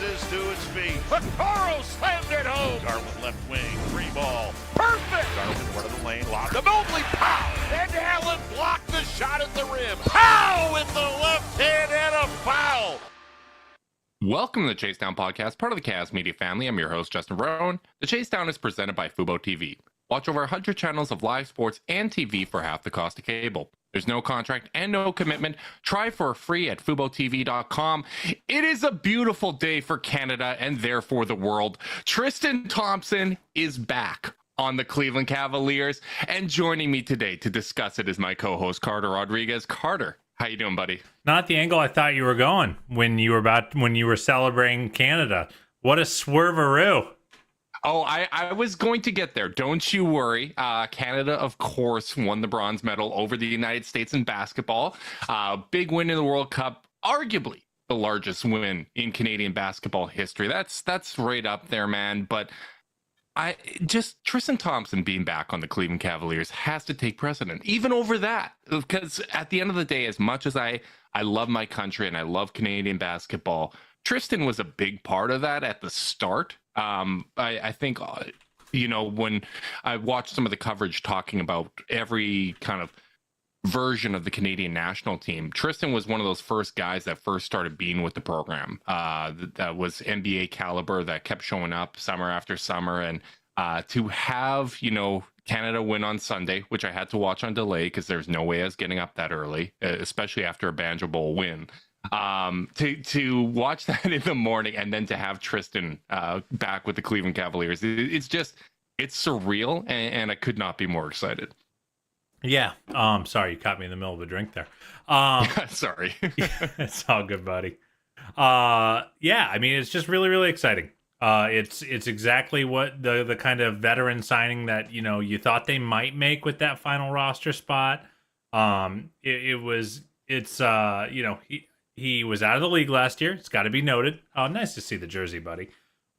rises to his feet. Vaccaro slammed it home. Garland left wing, free ball. Perfect! Garland one of the lane, locked him only. Pow! And Allen blocked the shot at the rim. Pow! With the left hand and a foul. Welcome to the Chase Down Podcast, part of the Cavs Media family. I'm your host, Justin Rowan. The Chase Down is presented by Fubo TV. Watch over 100 channels of live sports and TV for half the cost of cable. There's no contract and no commitment. Try for free at FuboTV.com. It is a beautiful day for Canada and therefore the world. Tristan Thompson is back on the Cleveland Cavaliers, and joining me today to discuss it is my co-host, Carter Rodriguez. Carter, how you doing, buddy? Not the angle I thought you were going when you were celebrating Canada. What a swerveroo. Oh, I was going to get there. Don't you worry. Canada, of course, won the bronze medal over the United States in basketball. Big win in the World Cup, arguably the largest win in Canadian basketball history. That's right up there, man. But Tristan Thompson being back on the Cleveland Cavaliers has to take precedent, even over that. Because at the end of the day, as much as I love my country and I love Canadian basketball, Tristan was a big part of that at the start. I think, when I watched some of the coverage talking about every kind of version of the Canadian national team, Tristan was one of those first guys that first started being with the program. That was NBA caliber, that kept showing up summer after summer. And to have, Canada win on Sunday, which I had to watch on delay because there's no way I was getting up that early, especially after a Banjo Bowl win. To watch that in the morning and then to have Tristan back with the Cleveland Cavaliers, it's surreal, and I could not be more excited. Yeah. Sorry, you caught me in the middle of a drink there. Sorry. It's all good, buddy. Yeah, I mean, it's just really, really exciting. It's exactly what the kind of veteran signing that, you thought they might make with that final roster spot. He was out of the league last year. It's got to be noted. Oh, nice to see the jersey, buddy.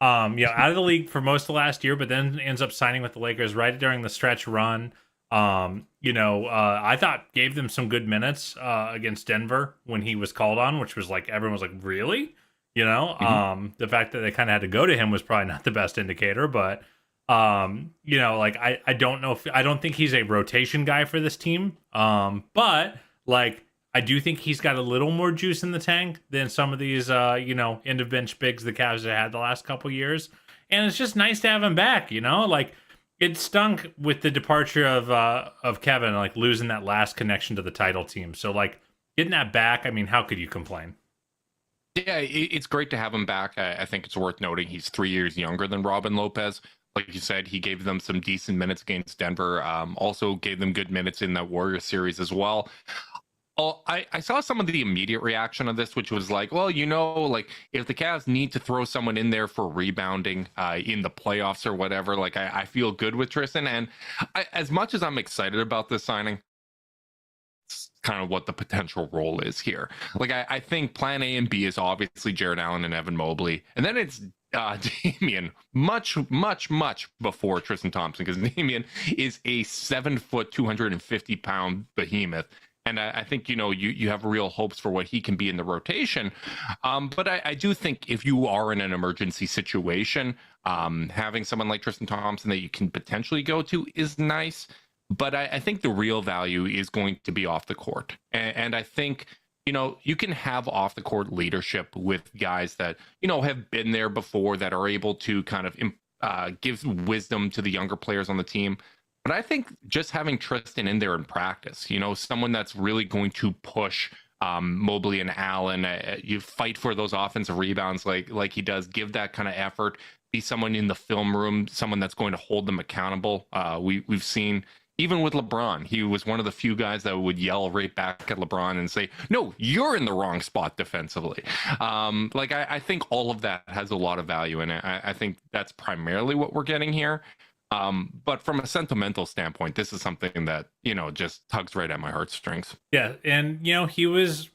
Out of the league for most of last year, but then ends up signing with the Lakers right during the stretch run. I thought gave them some good minutes against Denver when he was called on, which was like, everyone was like, really? The fact that they kind of had to go to him was probably not the best indicator, but I don't think he's a rotation guy for this team. But like, I do think he's got a little more juice in the tank than some of these, end of bench bigs the Cavs have had the last couple years. And it's just nice to have him back, like it stunk with the departure of Kevin, like losing that last connection to the title team. So like getting that back, I mean, how could you complain? Yeah, it's great to have him back. I think it's worth noting he's 3 years younger than Robin Lopez. Like you said, he gave them some decent minutes against Denver. Also gave them good minutes in that Warriors series as well. I saw some of the immediate reaction of this, which was like, well, if the Cavs need to throw someone in there for rebounding in the playoffs or whatever, like I feel good with Tristan. And as much as I'm excited about this signing, it's kind of what the potential role is here. Like I think plan A and B is obviously Jared Allen and Evan Mobley. And then it's Damian much before Tristan Thompson, because Damian is a 7-foot, 250-pound behemoth. And I think, you have real hopes for what he can be in the rotation. But I do think if you are in an emergency situation, having someone like Tristan Thompson that you can potentially go to is nice. But I think the real value is going to be off the court. And I think, you can have off the court leadership with guys that, have been there before, that are able to kind of give wisdom to the younger players on the team. But I think just having Tristan in there in practice, someone that's really going to push Mobley and Allen, you fight for those offensive rebounds like he does, give that kind of effort, be someone in the film room, someone that's going to hold them accountable. We've seen, even with LeBron, he was one of the few guys that would yell right back at LeBron and say, no, you're in the wrong spot defensively. I think all of that has a lot of value in it. I think that's primarily what we're getting here. But from a sentimental standpoint, this is something that, just tugs right at my heartstrings. Yeah. And, it's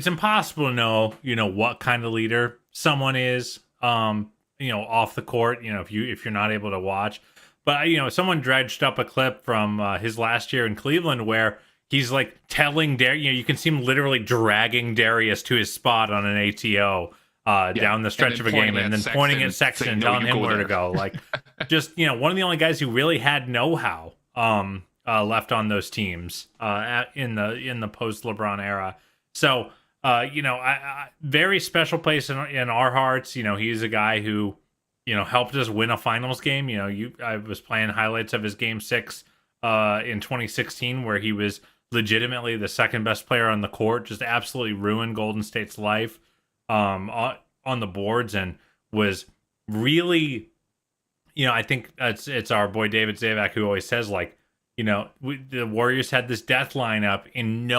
impossible to know, what kind of leader someone is, off the court, if you're not able to watch. But, someone dredged up a clip from his last year in Cleveland where he's like telling Darius, you can see him literally dragging Darius to his spot on an ATO down the stretch of a game, and then pointing at Sexton and telling him where to go. Like, just, one of the only guys who really had know-how left on those teams in the post-LeBron era. So, very special place in our hearts. He's a guy who, helped us win a finals game. I was playing highlights of his game 6 in 2016, where he was legitimately the second best player on the court, just absolutely ruined Golden State's life on the boards, and was really, I think it's our boy David Zavak who always says, like, the Warriors had this death lineup and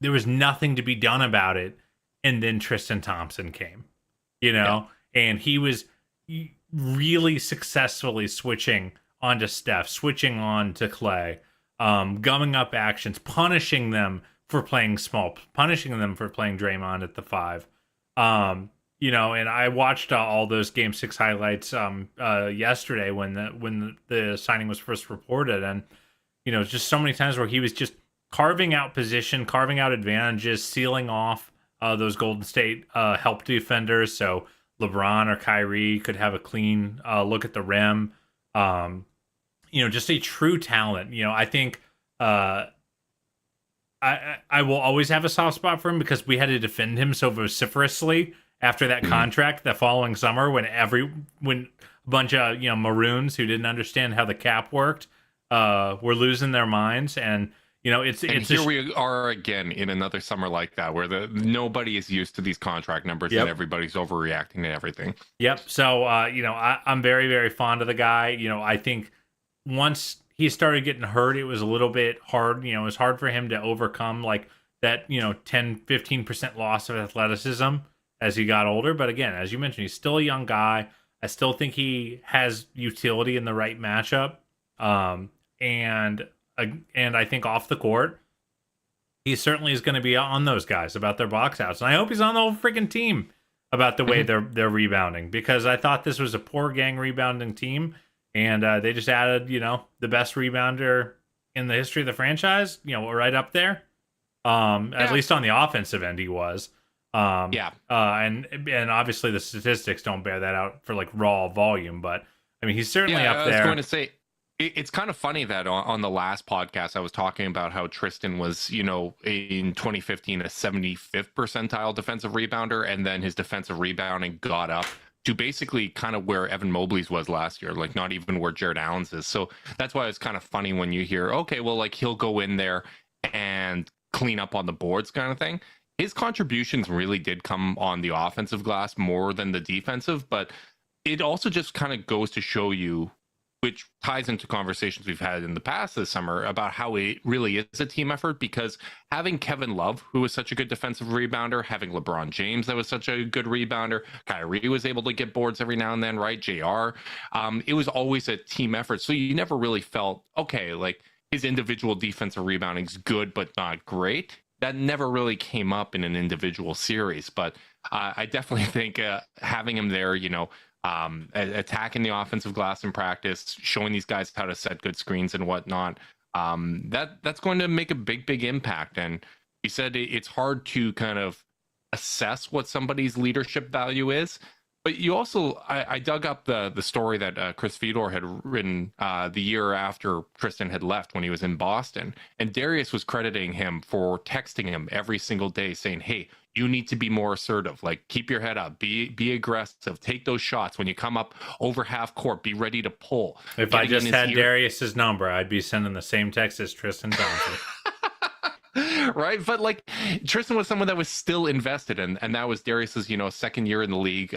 there was nothing to be done about it. And then Tristan Thompson came, and he was really successfully switching onto Steph, switching on to Clay, gumming up actions, punishing them for playing small, punishing them for playing Draymond at the 5. And I watched all those Game 6 highlights yesterday when the signing was first reported, and just so many times where he was just carving out position, carving out advantages, sealing off those Golden State help defenders, so LeBron or Kyrie could have a clean look at the rim. Just a true talent. I think I will always have a soft spot for him because we had to defend him so vociferously after that contract the following summer, when a bunch of maroons who didn't understand how the cap worked were losing their minds. And here we are again in another summer like that, where nobody is used to these contract numbers, and everybody's overreacting to everything. Yep. So I'm very, very fond of the guy. I think once he started getting hurt, it was a little bit hard. It was hard for him to overcome like that 10-15% loss of athleticism as he got older. But again, as you mentioned, he's still a young guy. I still think he has utility in the right matchup. And I think off the court, he certainly is going to be on those guys about their box outs. And I hope he's on the whole freaking team about the way they're rebounding, because I thought this was a poor gang rebounding team, and they just added, the best rebounder in the history of the franchise, right up there. At least on the offensive end, he was. And obviously the statistics don't bear that out for like raw volume, but I mean, he's certainly up there. I was going to say, it's kind of funny that on the last podcast, I was talking about how Tristan was, in 2015, a 75th percentile defensive rebounder, and then his defensive rebounding got up to basically kind of where Evan Mobley's was last year, like not even where Jared Allen's is. So that's why it's kind of funny when you hear, okay, well, like he'll go in there and clean up on the boards kind of thing. His contributions really did come on the offensive glass more than the defensive, but it also just kind of goes to show you, which ties into conversations we've had in the past this summer about how it really is a team effort, because having Kevin Love, who was such a good defensive rebounder, having LeBron James, that was such a good rebounder, Kyrie was able to get boards every now and then, right? JR, it was always a team effort. So you never really felt, okay, like his individual defensive rebounding is good, but not great. That never really came up in an individual series. But I definitely think having him there, attacking the offensive glass in practice, showing these guys how to set good screens and whatnot, that's going to make a big impact. And he said it's hard to kind of assess what somebody's leadership value is, but you also, I dug up the story that Chris Fedor had written the year after Tristan had left, when he was in Boston, and Darius was crediting him for texting him every single day saying, hey, you need to be more assertive. Like, keep your head up, be aggressive, take those shots. When you come up over half court, be ready to pull. If I just had Darius's number, I'd be sending the same text as Tristan Thompson. Right? But like, Tristan was someone that was still invested in, and that was Darius's, second year in the league.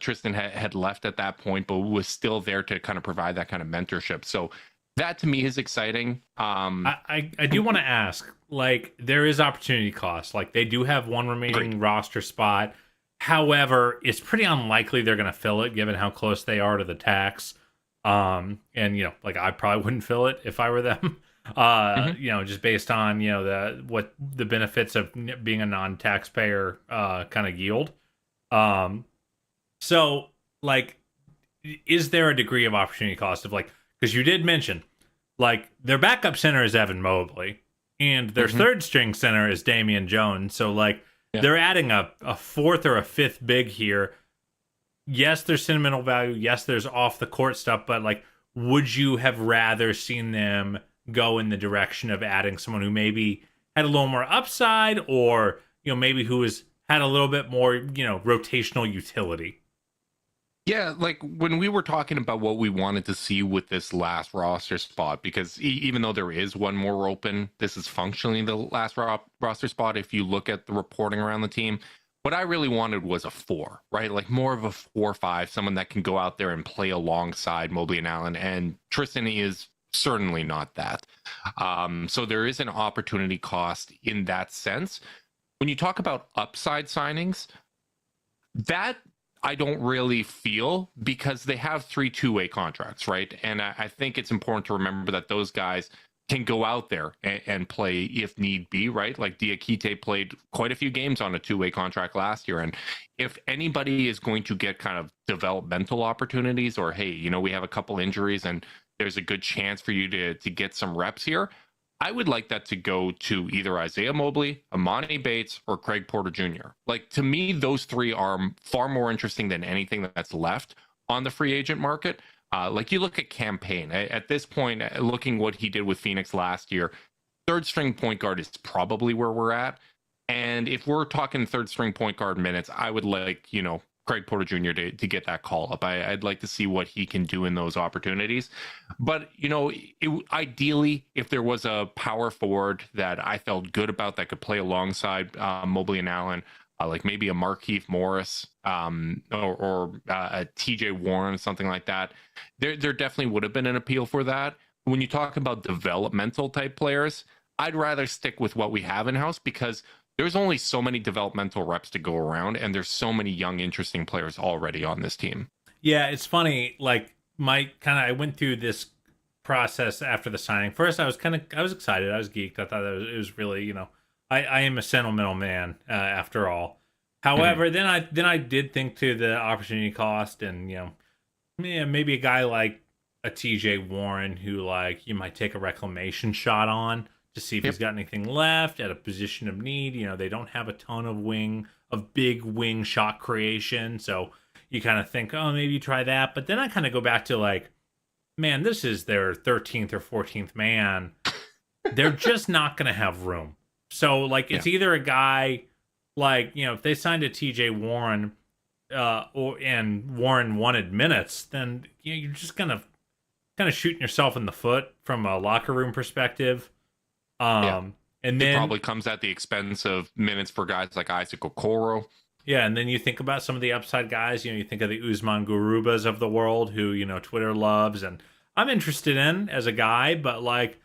Tristan had left at that point, but was still there to kind of provide that kind of mentorship. So that to me is exciting. I do want to ask, like, there is opportunity cost. Like, they do have one remaining roster spot. However, it's pretty unlikely they're going to fill it, given how close they are to the tax. And I probably wouldn't fill it if I were them. Just based on what the benefits of being a non-taxpayer kind of yield. So, like, is there a degree of opportunity cost of, like, because you did mention, like, their backup center is Evan Mobley, and their third string center is Damian Jones. So, like, Yeah. They're adding a fourth or a fifth big here. Yes, there's sentimental value. Yes, there's off the court stuff, but like, would you have rather seen them go in the direction of adding someone who maybe had a little more upside, or maybe who had a little bit more rotational utility? Yeah, like when we were talking about what we wanted to see with this last roster spot, because even though there is one more open, this is functionally the last roster spot. If you look at the reporting around the team, what I really wanted was a 4, right? Like more of a 4-5, someone that can go out there and play alongside Mobley and Allen. And Tristan is certainly not that. So there is an opportunity cost in that sense. When you talk about upside signings, that I don't really feel, because they have 3 two-way contracts, right? And I think it's important to remember that those guys can go out there and play if need be, right? Like Diakite played quite a few games on a 2-way contract last year. And if anybody is going to get kind of developmental opportunities, or, hey, we have a couple injuries and there's a good chance for you to get some reps here, I would like that to go to either Isaiah Mobley, Amani Bates, or Craig Porter Jr. Like, to me, those 3 are far more interesting than anything that's left on the free agent market. Like, you look at Campaign at this point, looking what he did with Phoenix last year, third string point guard is probably where we're at. And if we're talking third string point guard minutes, I would like, Craig Porter Jr. to get that call up. I'd like to see what he can do in those opportunities. But, ideally, if there was a power forward that I felt good about that could play alongside Mobley and Allen, like maybe a Markieff Morris or a TJ Warren, something like that, there definitely would have been an appeal for that. When you talk about developmental type players, I'd rather stick with what we have in-house, because there's only so many developmental reps to go around, and there's so many young, interesting players already on this team. Yeah, it's funny. Like, I went through this process after the signing. First, I was excited. I was geeked. I thought it was really, I am a sentimental man after all. However, then I did think to the opportunity cost, and maybe a guy like a TJ Warren, who like you might take a reclamation shot on to see if he's got anything left at a position of need. They don't have a ton of big wing shot creation, so you kind of think, oh, maybe try that. But then I kind of go back to like, man, this is their 13th or 14th man. They're just not going to have room. So like, it's either a guy like, if they signed a TJ Warren and Warren wanted minutes, then you're just kind of shooting yourself in the foot from a locker room perspective. And then it probably comes at the expense of minutes for guys like Isaac Okoro. Yeah, and then you think about some of the upside guys. You think of the Usman Garubas of the world, who Twitter loves, and I'm interested in as a guy. But like,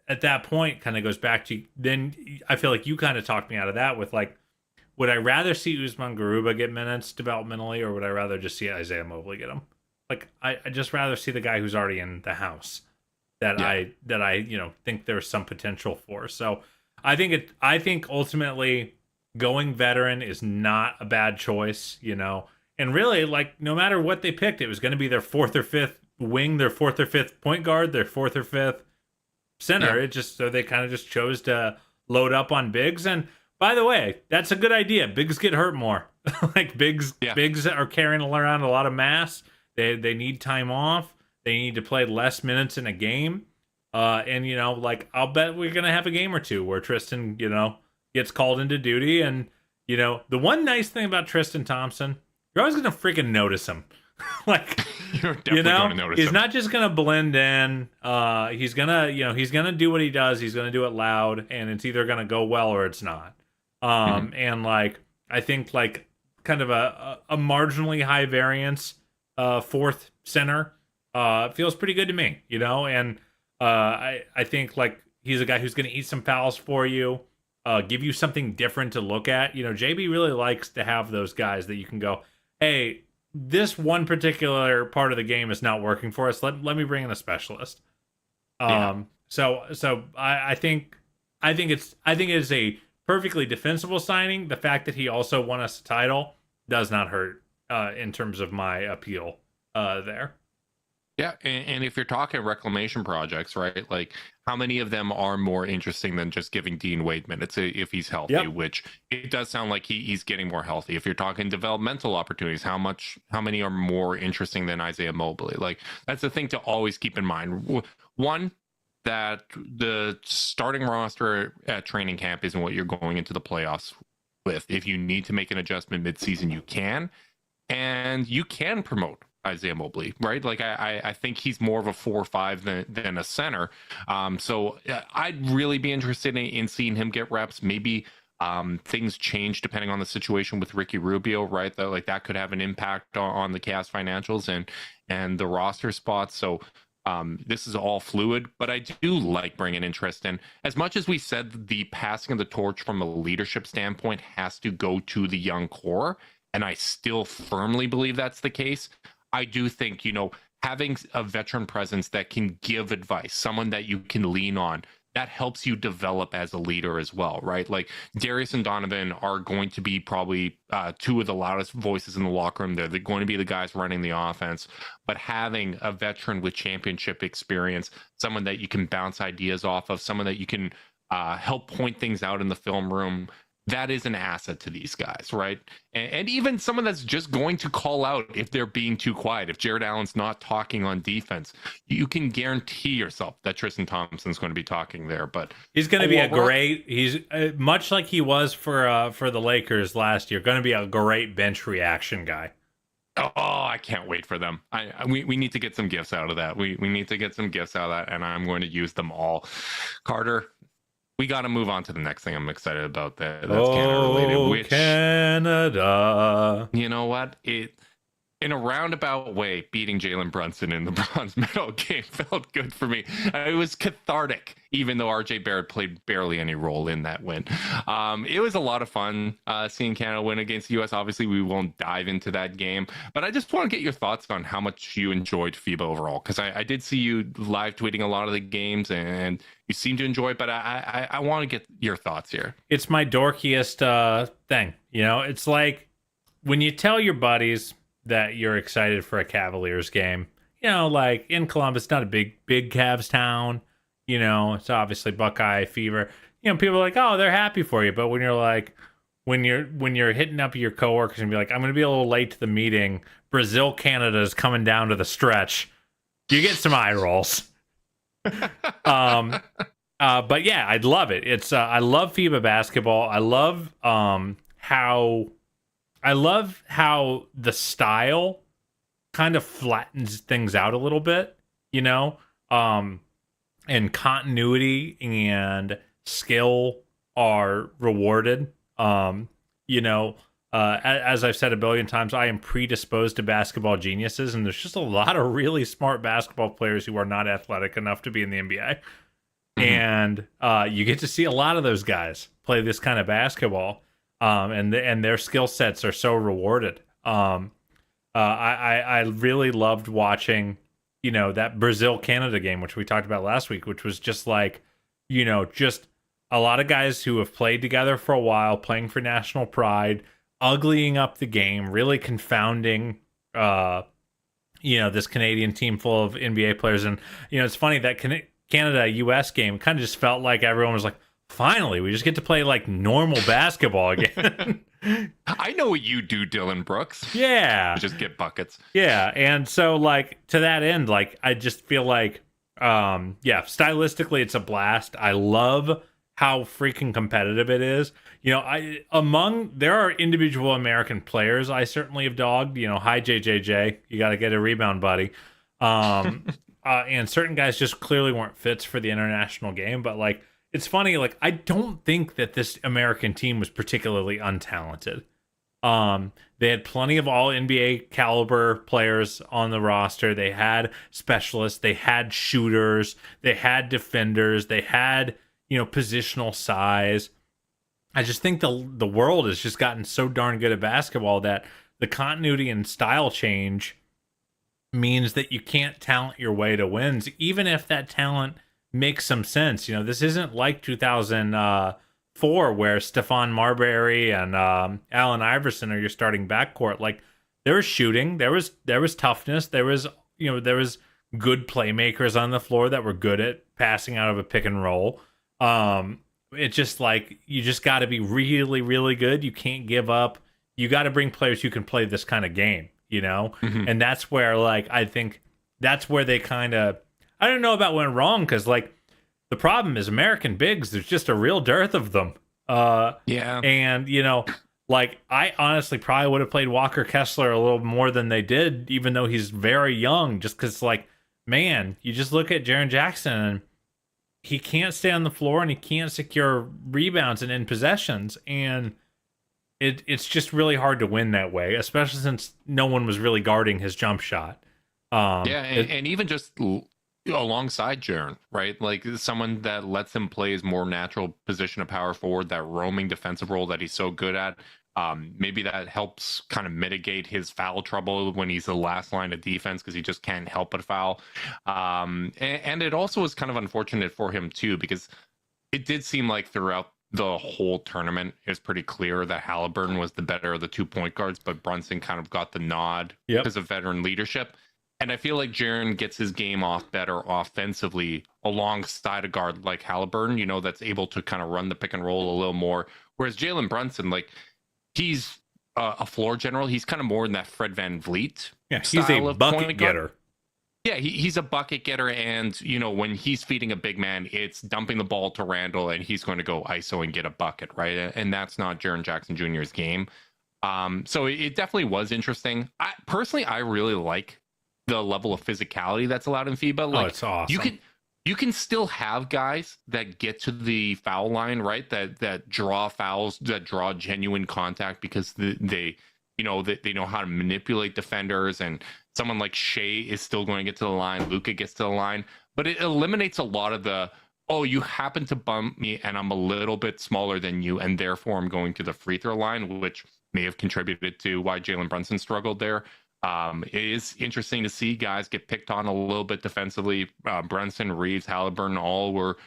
at that point, kind of goes back to, then I feel like you kind of talked me out of that with like, would I rather see Usman Garuba get minutes developmentally, or would I rather just see Isaiah Mobley get them? Like, I just rather see the guy who's already in the house. That I think there's some potential for. So I think ultimately going veteran is not a bad choice, and really, like, no matter what they picked, it was going to be their 4th or 5th wing, their 4th or 5th point guard, their 4th or 5th center. It just, so they kind of just chose to load up on bigs. And by the way, that's a good idea. Bigs get hurt more. Like bigs are carrying around a lot of mass. They need time off. They need to play less minutes in a game. And, like, I'll bet we're going to have a game or two where Tristan, gets called into duty. And, the one nice thing about Tristan Thompson, you're always going to freaking notice him. Like, you're definitely going to notice he's him. not just going to blend in. He's going to, he's going to do what he does. He's going to do it loud, and it's either going to go well or it's not. And, like, I think, like, kind of a marginally high variance 4th center feels pretty good to me, and I think like he's a guy who's going to eat some fouls for you, give you something different to look at. JB really likes to have those guys that you can go, hey, this one particular part of the game is not working for us. Let me bring in a specialist. So I think it is a perfectly defensible signing. The fact that he also won us a title does not hurt in terms of my appeal there. Yeah, and if you're talking reclamation projects, right? Like, how many of them are more interesting than just giving Dean Wade minutes if he's healthy? Yep. Which it does sound like he's getting more healthy. If you're talking developmental opportunities, how many are more interesting than Isaiah Mobley? Like, that's the thing to always keep in mind. One, that the starting roster at training camp isn't what you're going into the playoffs with. If you need to make an adjustment midseason, you can, and you can promote Isaiah Mobley, right? Like, I think he's more of a 4 or 5 than a center. So I'd really be interested in seeing him get reps. Maybe things change depending on the situation with Ricky Rubio, right? That could have an impact on the Cavs financials and the roster spots. So this is all fluid, but I do like bringing interest in. As much as we said the passing of the torch from a leadership standpoint has to go to the young core, and I still firmly believe that's the case, I do think, having a veteran presence that can give advice, someone that you can lean on, that helps you develop as a leader as well, right? Like, Darius and Donovan are going to be probably two of the loudest voices in the locker room. They're going to be the guys running the offense, but having a veteran with championship experience, someone that you can bounce ideas off of, someone that you can help point things out in the film room, that is an asset to these guys, right? And even someone that's just going to call out if they're being too quiet. If Jared Allen's not talking on defense, you can guarantee yourself that Tristan Thompson's going to be talking there. But he's going to be he's much like he was for the Lakers last year, going to be a great bench reaction guy. Oh, I can't wait for them. We need to get some gifts out of that. We need to get some gifts out of that, and I'm going to use them all. Carter, we got to move on to the next thing I'm excited about. That's Canada-related. Canada. You know what? In a roundabout way, beating Jalen Brunson in the bronze medal game felt good for me. It was cathartic, even though RJ Barrett played barely any role in that win. It was a lot of fun seeing Canada win against the U.S. Obviously, we won't dive into that game, but I just want to get your thoughts on how much you enjoyed FIBA overall, because I did see you live tweeting a lot of the games, and you seem to enjoy it, but I want to get your thoughts here. It's my dorkiest thing. It's like when you tell your buddies that you're excited for a Cavaliers game, like in Columbus, not a big Cavs town, it's obviously Buckeye fever. People are like, oh, they're happy for you. But when you're like, when you're hitting up your coworkers and be like, I'm going to be a little late to the meeting, Brazil, Canada is coming down to the stretch, you get some eye rolls. But yeah, I'd love it. It's I love FIBA basketball. I love how the style kind of flattens things out a little bit, and continuity and skill are rewarded. As I've said a billion times, I am predisposed to basketball geniuses, and there's just a lot of really smart basketball players who are not athletic enough to be in the NBA. And you get to see a lot of those guys play this kind of basketball. And their skill sets are so rewarded. I really loved watching, that Brazil-Canada game, which we talked about last week, which was just like, just a lot of guys who have played together for a while, playing for national pride, uglying up the game, really confounding, this Canadian team full of NBA players. And, it's funny that Canada-US game kind of just felt like everyone was like, finally, we just get to play like normal basketball again. I know what you do, Dylan Brooks. Yeah. Just get buckets. Yeah. And so, like, to that end, like, I just feel like, stylistically, it's a blast. I love how freaking competitive it is. There are individual American players I certainly have dogged. Hi, JJJ. You got to get a rebound, buddy. And certain guys just clearly weren't fits for the international game. But, like, it's funny, like, I don't think that this American team was particularly untalented. They had plenty of all NBA caliber players on the roster. They had specialists, they had shooters, they had defenders, they had, positional size. I just think the world has just gotten so darn good at basketball that the continuity and style change means that you can't talent your way to wins, even if that talent makes some sense. This isn't like 2004 where Stephon Marbury and Allen Iverson are your starting backcourt. Like, there was shooting, there was toughness, there was good playmakers on the floor that were good at passing out of a pick and roll. It's just like you just got to be really, really good. You can't give up. You got to bring players who can play this kind of game, you know? Mm-hmm. And that's where, like, I think that's where they kind of, I don't know about went wrong, because, like, the problem is American bigs, there's just a real dearth of them. Yeah. And, you know, like, I honestly probably would have played Walker Kessler a little more than they did, even though he's very young, just because, like, man, you just look at Jaren Jackson and he can't stay on the floor and he can't secure rebounds and in possessions. And it's just really hard to win that way, especially since no one was really guarding his jump shot. And even just alongside Jaren, right? Like someone that lets him play his more natural position of power forward, that roaming defensive role that he's so good at. Maybe that helps kind of mitigate his foul trouble when he's the last line of defense, because he just can't help but foul. And it also was kind of unfortunate for him too, because it did seem like throughout the whole tournament, it was pretty clear that Halliburton was the better of the 2 point guards, but Brunson kind of got the nod because of veteran leadership. And I feel like Jaren gets his game off better offensively alongside a guard like Halliburton, you know, that's able to kind of run the pick and roll a little more. Whereas Jalen Brunson, like, he's a floor general. He's kind of more in that Fred VanVleet. Yeah, he's a bucket getter. Yeah, he's a bucket getter. And, you know, when he's feeding a big man, it's dumping the ball to Randall and he's going to go ISO and get a bucket, right? And that's not Jaren Jackson Jr.'s game. So it definitely was interesting. I really like the level of physicality that's allowed in FIBA. Like, it's awesome. You can still have guys that get to the foul line, right? That draw fouls, that draw genuine contact, because they know how to manipulate defenders. And someone like Shea is still going to get to the line. Luka gets to the line, but it eliminates a lot of the, oh, you happen to bump me and I'm a little bit smaller than you, and therefore I'm going to the free throw line, which may have contributed to why Jalen Brunson struggled there. It is interesting to see guys get picked on a little bit defensively. Brunson, Reeves, Halliburton, all were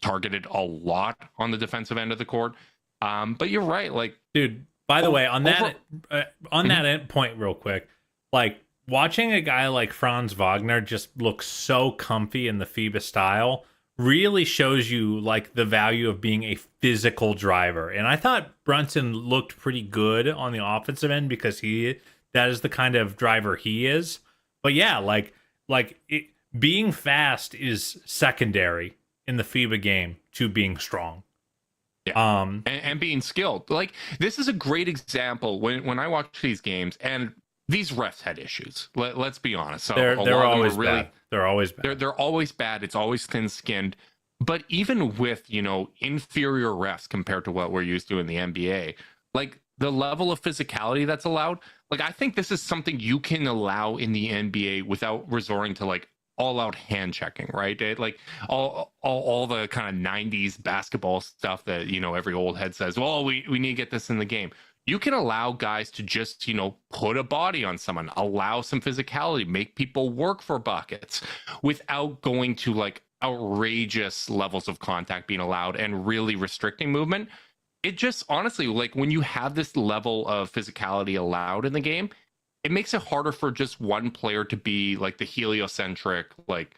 targeted a lot on the defensive end of the court. But you're right, like, dude. By the way, on that point, real quick, like watching a guy like Franz Wagner just look so comfy in the FIBA style really shows you like the value of being a physical driver. And I thought Brunson looked pretty good on the offensive end because that is the kind of driver he is. But yeah, being fast is secondary in the FIBA game to being strong. Yeah. And being skilled. Like, this is a great example when I watch these games, and these refs had issues. Let's be honest. So they're always bad. They're always bad. They're always bad. It's always thin-skinned. But even with, you know, inferior refs compared to what we're used to in the NBA, like, the level of physicality that's allowed, like, I think this is something you can allow in the NBA without resorting to like all-out hand checking, right? Like all the kind of 90s basketball stuff that, you know, every old head says, well, we need to get this in the game. You can allow guys to just, you know, put a body on someone, allow some physicality, make people work for buckets without going to like outrageous levels of contact being allowed and really restricting movement. It just honestly, like, when you have this level of physicality allowed in the game, it makes it harder for just one player to be like the heliocentric, like,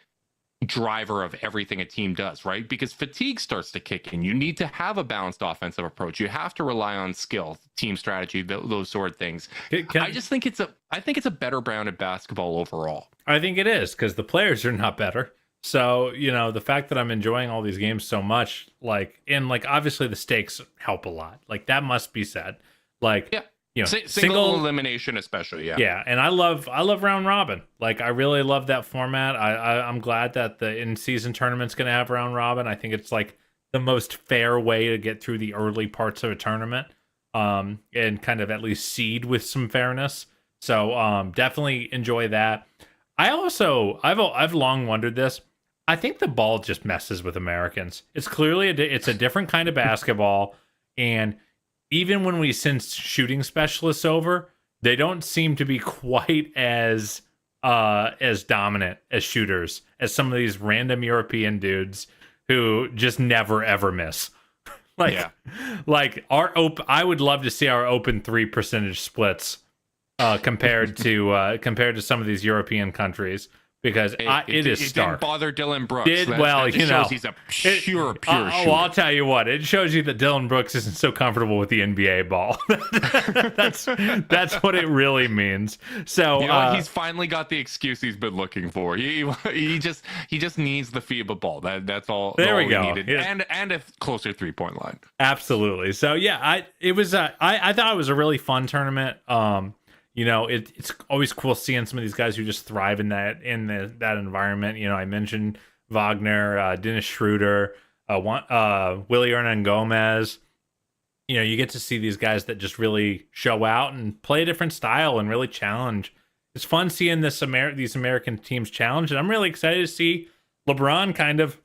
driver of everything a team does, right? Because fatigue starts to kick in. You need to have a balanced offensive approach. You have to rely on skill, team strategy, those sort of things. I think it's a better brand of basketball overall. I think it is, because the players are not better. So, you know, the fact that I'm enjoying all these games so much, like, and like, obviously the stakes help a lot. Like, that must be said. Like, yeah, you know, single elimination, especially. Yeah. And I love round robin. Like, I really love that format. I'm glad that the in-season tournament's going to have round robin. I think it's like the most fair way to get through the early parts of a tournament, and kind of at least seed with some fairness. So, definitely enjoy that. I've long wondered this. I think the ball just messes with Americans. It's clearly it's a different kind of basketball, and even when we send shooting specialists over, they don't seem to be quite as dominant as shooters as some of these random European dudes who just never ever miss. Like I would love to see our open 3 percentage splits compared to some of these European countries. because it is stark. Didn't bother Dylan Brooks. That shows he's a pure shooter. I'll tell you what, it shows you that Dylan Brooks isn't so comfortable with the NBA ball. that's what it really means. So he's finally got the excuse he's been looking for. He just needs the FIBA ball. That's all. There we all go. He needed. Yeah. And a closer 3-point line. Absolutely. So yeah, I thought it was a really fun tournament. It's always cool seeing some of these guys who just thrive in that environment. I mentioned Wagner, Dennis Schroeder, Willie Hernan Gomez. You get to see these guys that just really show out and play a different style and really challenge. It's fun seeing these American teams challenge, and I'm really excited to see LeBron kind of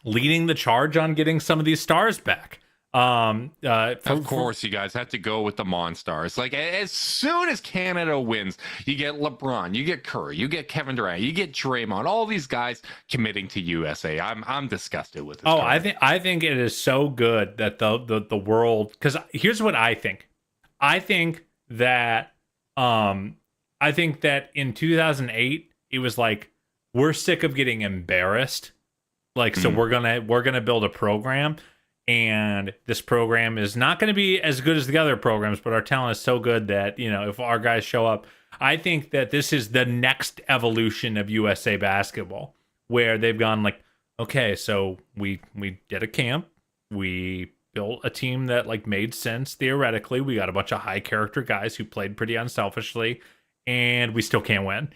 leading the charge on getting some of these stars back. Of course, you guys have to go with the Monstars. Like, as soon as Canada wins, you get LeBron, you get Curry, you get Kevin Durant, you get Draymond, all these guys committing to USA. I'm disgusted with this. I think it is so good that the world, because here's what I think. I think that in 2008 it was like, we're sick of getting embarrassed. Like, so we're gonna build a program. And this program is not going to be as good as the other programs, but our talent is so good that, if our guys show up, I think that this is the next evolution of USA basketball, where they've gone like, okay, so we did a camp, we built a team that like made sense theoretically, we got a bunch of high character guys who played pretty unselfishly, and we still can't win.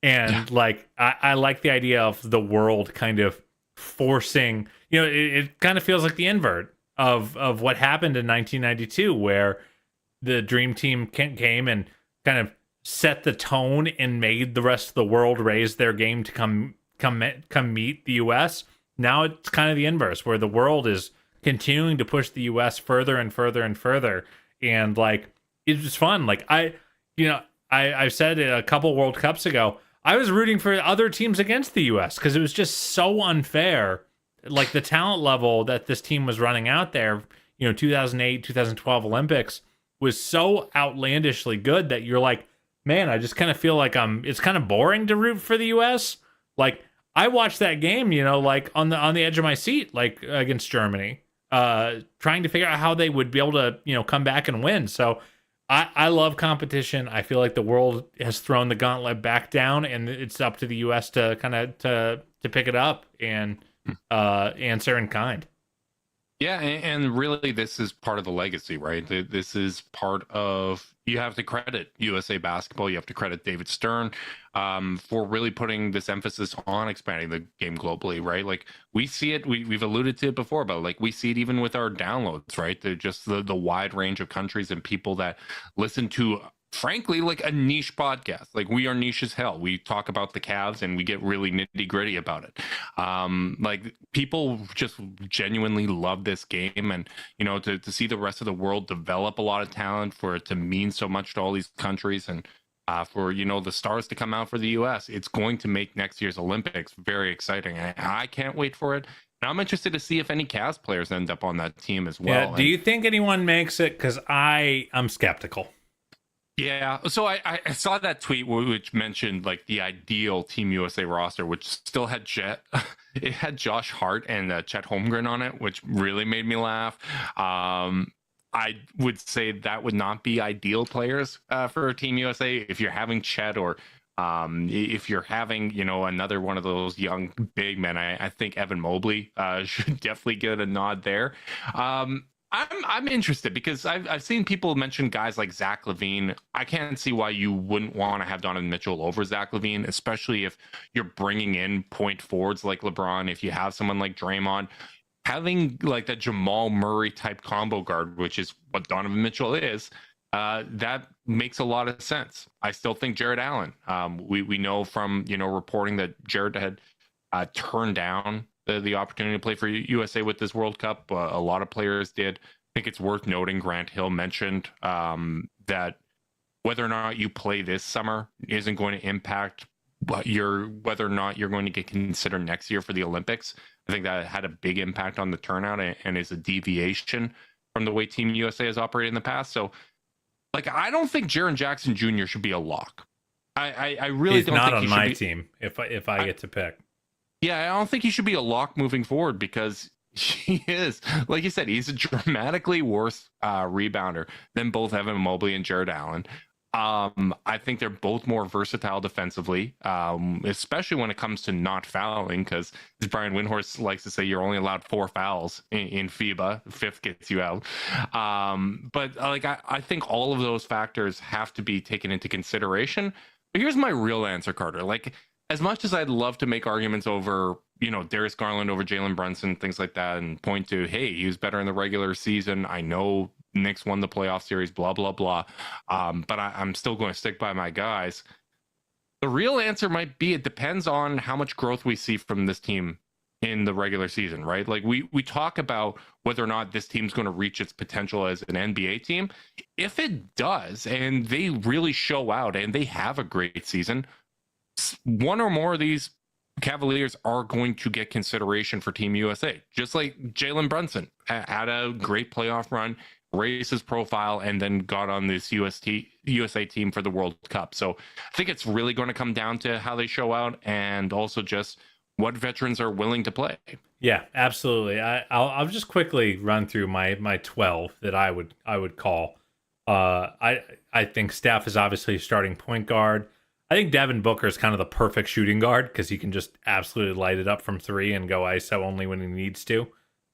And I like the idea of the world kind of forcing, it kind of feels like the invert of what happened in 1992, where the Dream Team came and kind of set the tone and made the rest of the world raise their game to come meet the US. Now it's kind of the inverse, where the world is continuing to push the US further and further and further. And like, it's just fun. Like I've said it a couple World Cups ago, I was rooting for other teams against the US because it was just so unfair. Like, the talent level that this team was running out there, 2008, 2012 Olympics was so outlandishly good that you're like, man, I just kind of feel like it's kind of boring to root for the US. Like, I watched that game, like on the edge of my seat, like against Germany, trying to figure out how they would be able to, come back and win. So I love competition. I feel like the world has thrown the gauntlet back down, and it's up to the US to kind of to pick it up and answer in kind. Yeah, and really this is part of the legacy, right? This is part of, you have to credit USA Basketball, you have to credit David Stern for really putting this emphasis on expanding the game globally, right? Like, we see it, we've alluded to it before, but like, we see it even with our downloads, right? The wide range of countries and people that listen to, frankly, like a niche podcast. Like, we are niche as hell. We talk about the Cavs and we get really nitty gritty about it. Like, people just genuinely love this game, and to see the rest of the world develop a lot of talent, for it to mean so much to all these countries, and for the stars to come out for the US, it's going to make next year's Olympics very exciting. I can't wait for it. And I'm interested to see if any Cavs players end up on that team as well. Yeah, do you think anyone makes it? Because I'm skeptical. Yeah, so I saw that tweet which mentioned like the ideal Team USA roster, which still had it had Josh Hart and Chet Holmgren on it, which really made me laugh. I would say that would not be ideal players for Team USA. If you're having Chet, or if you're having another one of those young big men, I think Evan Mobley should definitely get a nod there. I'm interested because I've seen people mention guys like Zach LaVine. I can't see why you wouldn't want to have Donovan Mitchell over Zach LaVine, especially if you're bringing in point forwards like LeBron. If you have someone like Draymond, having like that Jamal Murray type combo guard, which is what Donovan Mitchell is, that makes a lot of sense. I still think Jared Allen. We know from reporting that Jared had turned down the opportunity to play for USA with this World Cup. A lot of players did. I think it's worth noting Grant Hill mentioned that whether or not you play this summer isn't going to impact whether or not you're going to get considered next year for the Olympics. I think that had a big impact on the turnout and is a deviation from the way Team USA has operated in the past. So, like, I don't think Jaren Jackson Jr. should be a lock. I really He's don't not think on he should my be, team if I get to pick. Yeah, I don't think he should be a lock moving forward because he is, like you said, he's a dramatically worse rebounder than both Evan Mobley and Jared Allen. I think they're both more versatile defensively, especially when it comes to not fouling, because as Brian Windhorst likes to say, you're only allowed 4 fouls in FIBA. Fifth gets you out. But like I think all of those factors have to be taken into consideration. But here's my real answer, Carter. Like, as much as I'd love to make arguments over, Darius Garland over Jalen Brunson, things like that, and point to, hey, he was better in the regular season. I know Knicks won the playoff series, blah, blah, blah. But I'm still going to stick by my guys. The real answer might be it depends on how much growth we see from this team in the regular season, right? Like we talk about whether or not this team's going to reach its potential as an NBA team. If it does, and they really show out and they have a great season, one or more of these Cavaliers are going to get consideration for Team USA, just like Jalen Brunson had a great playoff run, raised his profile, and then got on this USA team for the World Cup. So I think it's really going to come down to how they show out and also just what veterans are willing to play. Yeah, absolutely. I'll just quickly run through my 12 that I would call. I think Steph is obviously starting point guard. I think Devin Booker is kind of the perfect shooting guard because he can just absolutely light it up from 3 and go ISO only when he needs to.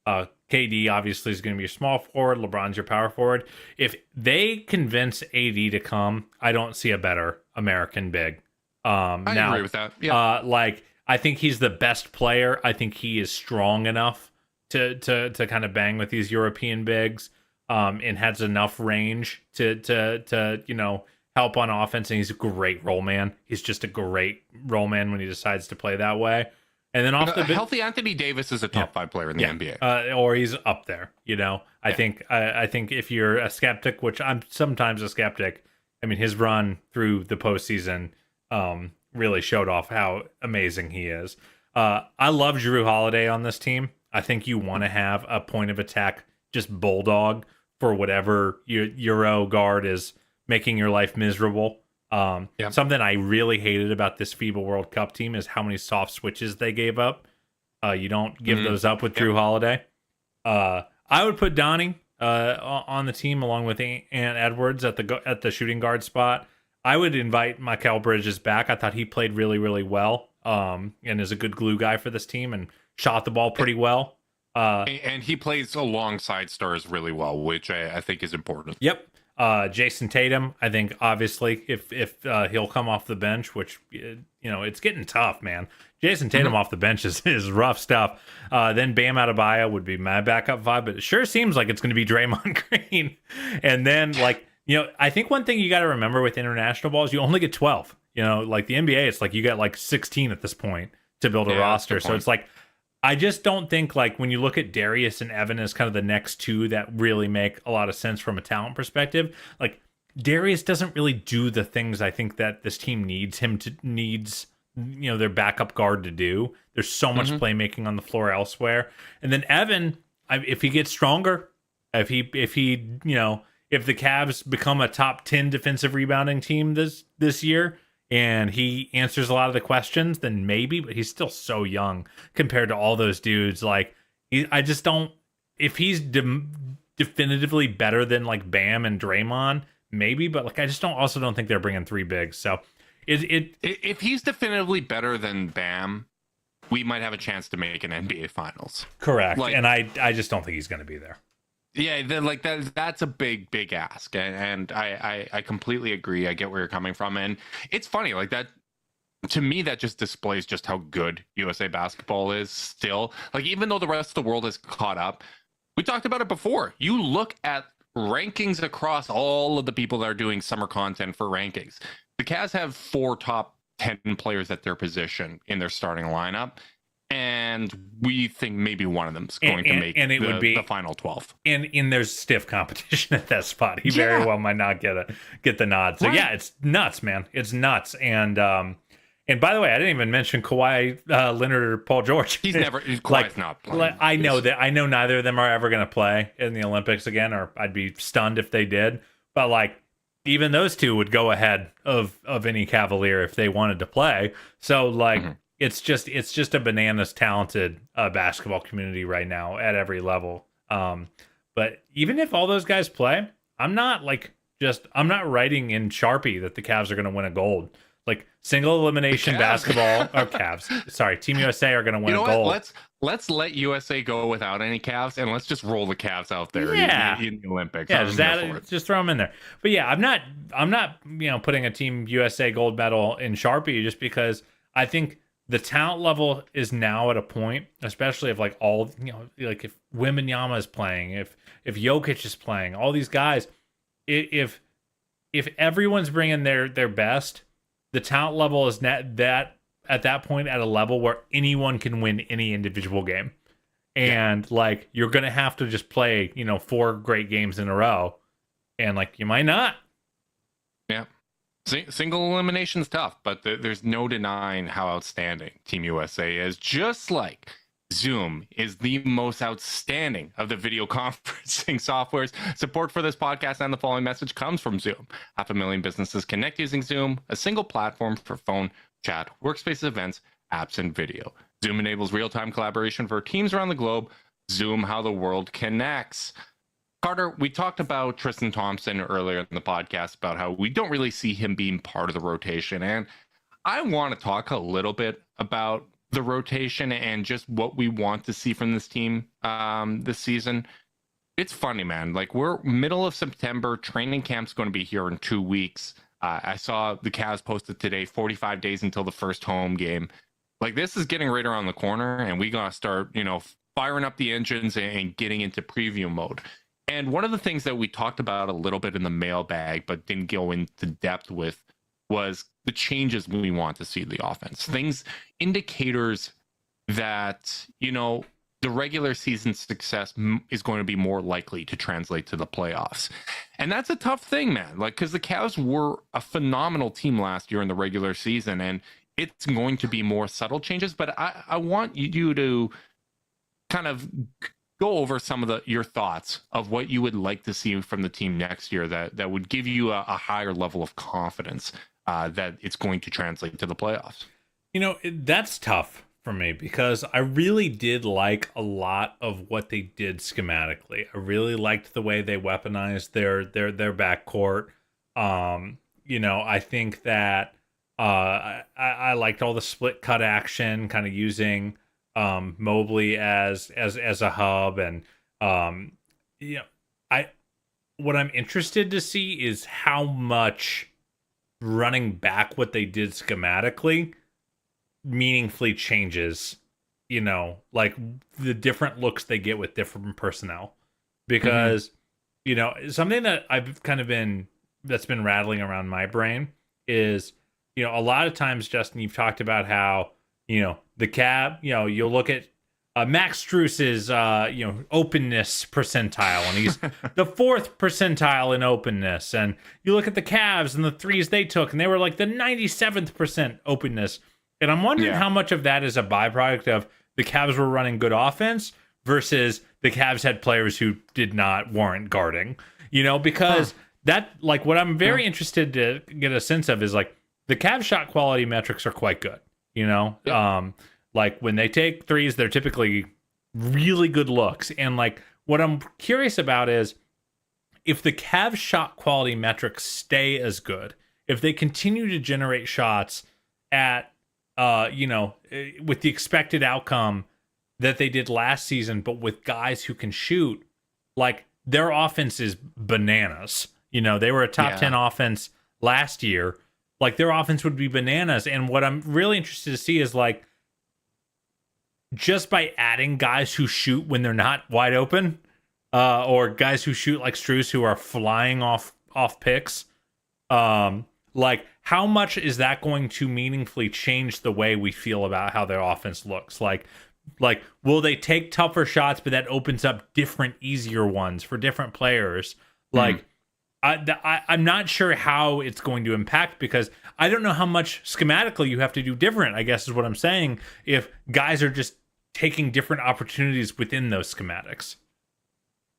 KD obviously is going to be your small forward. LeBron's your power forward. If they convince AD to come, I don't see a better American big. I agree with that. Yeah. I think he's the best player. I think he is strong enough to kind of bang with these European bigs, and has enough range to help on offense, and he's a great roll man. He's just a great roll man when he decides to play that way. And then off the healthy Anthony Davis is a top 5 player in the NBA, or he's up there. I think if you're a skeptic, which I'm sometimes a skeptic, I mean his run through the postseason really showed off how amazing he is. I love Jrue Holiday on this team. I think you want to have a point of attack, just bulldog for whatever your Euro guard is making your life miserable. Something I really hated about this FIBA World Cup team is how many soft switches they gave up. You don't give those up with Jrue Holiday. I would put Donnie on the team along with Ant Edwards at the shooting guard spot. I would invite Mikal Bridges back. I thought he played really, really well, and is a good glue guy for this team and shot the ball pretty well. And he plays alongside stars really well, which I think is important. Yep. Jason Tatum, I think obviously if he'll come off the bench, which it's getting tough, man. Jason Tatum off the bench is rough stuff. Then Bam Adebayo would be my backup 5, but it sure seems like it's going to be Draymond Green. And then I think one thing you got to remember with international ball is you only get 12. Like the NBA, it's like you got like 16 at this point to build a roster. So it's like I just don't think when you look at Darius and Evan as kind of the next 2 that really make a lot of sense from a talent perspective, like Darius doesn't really do the things I think that this team needs their backup guard to do. There's so much playmaking on the floor elsewhere. And then Evan, if he gets stronger, if the Cavs become a top 10 defensive rebounding team this year, and he answers a lot of the questions, then maybe, but he's still so young compared to all those dudes. I just don't, if he's definitively better than Bam and Draymond, maybe, but I just don't think they're bringing 3 bigs. So if he's definitively better than Bam, we might have a chance to make an NBA Finals. Correct. And I just don't think he's going to be there. Yeah, that's a big ask, and I completely agree. I get where you're coming from, and it's funny that. To me, that just displays just how good USA basketball is still. Even though the rest of the world has caught up, we talked about it before. You look at rankings across all of the people that are doing summer content for rankings. The Cavs have 4 top 10 players at their position in their starting lineup. And we think maybe one of them is going to make the final 12. And there's stiff competition at that spot. He very well might not get the nod. So it's nuts, man. It's nuts. And by the way, I didn't even mention Kawhi Leonard or Paul George. Kawhi's not playing. I know neither of them are ever going to play in the Olympics again, or I'd be stunned if they did. But even those two would go ahead of any Cavalier if they wanted to play. So like it's just a bananas talented basketball community right now at every level. But even if all those guys play, I'm not writing in Sharpie that the Cavs are going to win a gold. Like single elimination basketball or Cavs. Sorry, Team USA are going to win a gold. Let's let USA go without any Cavs, and let's just roll the Cavs out there in the Olympics. Yeah, just throw them in there. But yeah, I'm not putting a Team USA gold medal in Sharpie just because I think the talent level is now at a point, especially if like all like if Wembanyama is playing, if Jokic is playing, all these guys, if everyone's bringing their best, the talent level is that at that point at a level where anyone can win any individual game. And like you're going to have to just play, 4 great games in a row, and like you might not. Yeah. Single elimination's tough, but there's no denying how outstanding Team USA is. Just like Zoom is the most outstanding of the video conferencing softwares. Support for this podcast and the following message comes from Zoom. 500,000 businesses connect using Zoom, a single platform for phone, chat, workspace events, apps, and video. Zoom enables real-time collaboration for teams around the globe. Zoom, how the world connects. Carter, we talked about Tristan Thompson earlier in the podcast about how we don't really see him being part of the rotation. And I want to talk a little bit about the rotation and just what we want to see from this team this season. It's funny, man. Like, we're middle of September. Training camp's going to be here in 2 weeks. I saw the Cavs posted today, 45 days until the first home game. Like, this is getting right around the corner, and we got to start, firing up the engines and getting into preview mode. And one of the things that we talked about a little bit in the mailbag, but didn't go into depth with, was the changes we want to see in the offense. Indicators that, the regular season success is going to be more likely to translate to the playoffs. And that's a tough thing, man. Like, because the Cavs were a phenomenal team last year in the regular season, and it's going to be more subtle changes. But I want you to kind of go over some of your thoughts of what you would like to see from the team next year that would give you a higher level of confidence that it's going to translate to the playoffs. That's tough for me because I really did like a lot of what they did schematically. I really liked the way they weaponized their backcourt. I think that I liked all the split cut action, kind of using Mobley as a hub, and what I'm interested to see is how much running back what they did schematically meaningfully changes, like the different looks they get with different personnel. Because, something that I've kind of that's been rattling around my brain is, a lot of times, Justin, you've talked about how, the Cav, you'll look at Max Strus's, openness percentile, and he's the 4th percentile in openness. And you look at the Cavs and the threes they took, and they were like the 97th% openness. And I'm wondering how much of that is a byproduct of the Cavs were running good offense versus the Cavs had players who did not warrant guarding, because that, like, what I'm very interested to get a sense of is, like, the Cavs shot quality metrics are quite good, like when they take threes, they're typically really good looks. And like, what I'm curious about is if the Cavs shot quality metrics stay as good, if they continue to generate shots at, with the expected outcome that they did last season, but with guys who can shoot, like their offense is bananas. They were a top 10 offense last year. Like their offense would be bananas. And what I'm really interested to see is like, just by adding guys who shoot when they're not wide open, or guys who shoot like Strus who are flying off picks, like how much is that going to meaningfully change the way we feel about how their offense looks? Like will they take tougher shots, but that opens up different, easier ones for different players? Like I'm not sure how it's going to impact because I don't know how much schematically you have to do different, I guess is what I'm saying, if guys are just taking different opportunities within those schematics.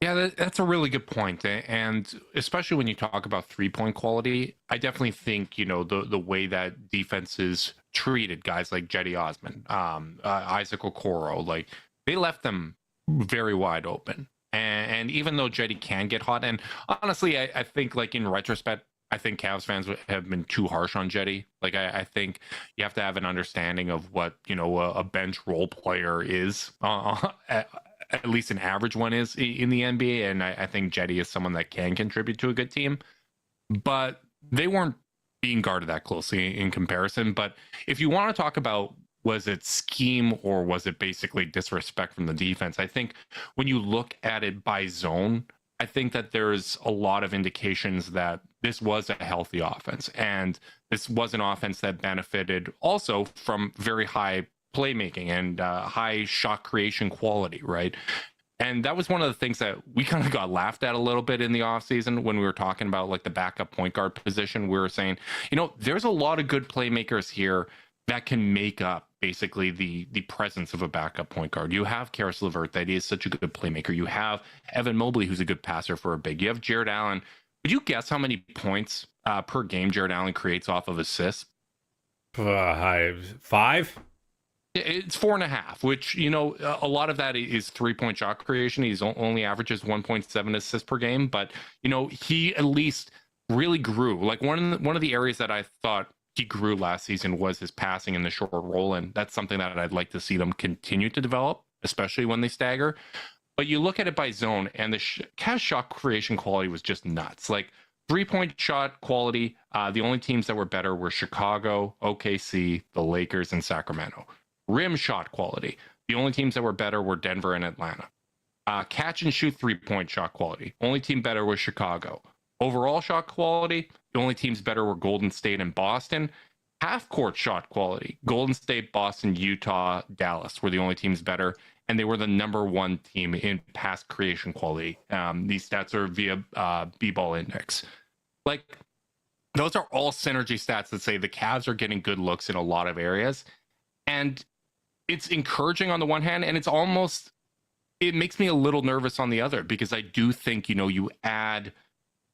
Yeah, that's a really good point. And especially when you talk about 3-point quality, I definitely think, the way that defenses treated guys like Jetty Osman, Isaac Okoro, like they left them very wide open. And even though Jetty can get hot, and honestly, I think like in retrospect, I think Cavs fans have been too harsh on Jetty. Like I think you have to have an understanding of what, a bench role player is at least an average one is in the NBA. And I think Jetty is someone that can contribute to a good team, but they weren't being guarded that closely in comparison. But if you want to talk about, was it scheme or was it basically disrespect from the defense? I think when you look at it by zone, I think that there's a lot of indications that this was a healthy offense. And this was an offense that benefited also from very high playmaking and high shot creation quality, right? And that was one of the things that we kind of got laughed at a little bit in the offseason when we were talking about like the backup point guard position. We were saying, there's a lot of good playmakers here that can make up basically the presence of a backup point guard. You have Karis LeVert, that is such a good playmaker. You have Evan Mobley, who's a good passer for a big. You have Jared Allen. Would you guess how many points per game Jared Allen creates off of assists? 5? It's 4.5, which, a lot of that is 3-point shot creation. He's only averages 1.7 assists per game, but, he at least really grew. Like one of the areas that I thought he grew last season was his passing in the short roll, and that's something that I'd like to see them continue to develop, especially when they stagger. But you look at it by zone, and the Cavs shot creation quality was just nuts. Like 3-point shot quality, the only teams that were better were Chicago, OKC, the Lakers, and Sacramento. Rim shot quality, the only teams that were better were Denver and Atlanta. Catch and shoot 3-point shot quality, only team better was Chicago. Overall shot quality, the only teams better were Golden State and Boston. Half court shot quality, Golden State, Boston, Utah, Dallas were the only teams better, and they were the number one team in pass creation quality. These stats are via B-ball index. Like, those are all synergy stats that say the Cavs are getting good looks in a lot of areas. And it's encouraging on the one hand, and it makes me a little nervous on the other, because I do think, you add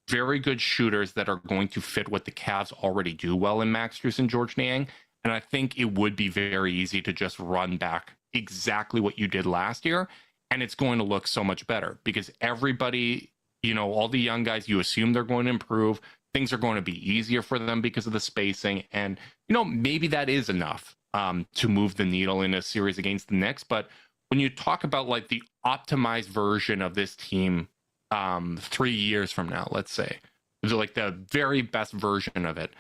very good shooters that are going to fit what the Cavs already do well in Max Strus and George Niang. And I think it would be very easy to just run back exactly what you did last year. And it's going to look so much better because everybody, all the young guys, you assume they're going to improve. Things are going to be easier for them because of the spacing. And, maybe that is enough to move the needle in a series against the Knicks. But when you talk about like the optimized version of this team 3 years from now, let's say, like the very best version of it,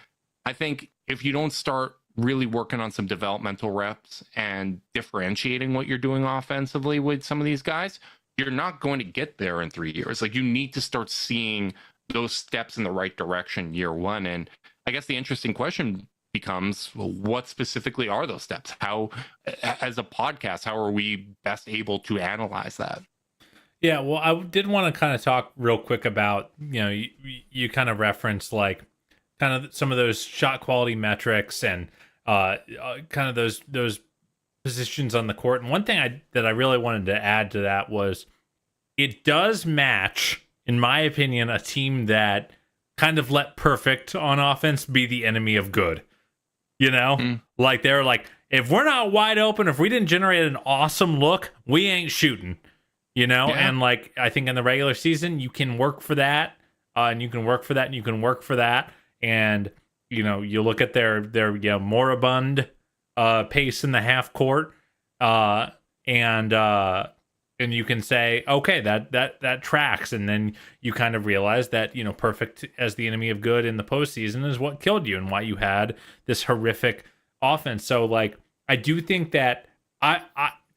I think if you don't start really working on some developmental reps and differentiating what you're doing offensively with some of these guys, you're not going to get there in 3 years. Like, you need to start seeing those steps in the right direction year one. And I guess the interesting question becomes, well, what specifically are those steps? How, as a podcast, how are we best able to analyze that? Yeah, well, I did want to kind of talk real quick about, you kind of referenced like kind of some of those shot quality metrics and kind of those positions on the court. And one thing that I really wanted to add to that was it does match, in my opinion, a team that kind of let perfect on offense be the enemy of good. Like they're like, if we're not wide open, if we didn't generate an awesome look, we ain't shooting. Yeah. And like, I think in the regular season, you can work for that, and you can work for that, and you can work for that. And, you look at their moribund pace in the half court, and you can say, okay, that tracks. And then you kind of realize that, perfect as the enemy of good in the postseason is what killed you and why you had this horrific offense. So like, I do think that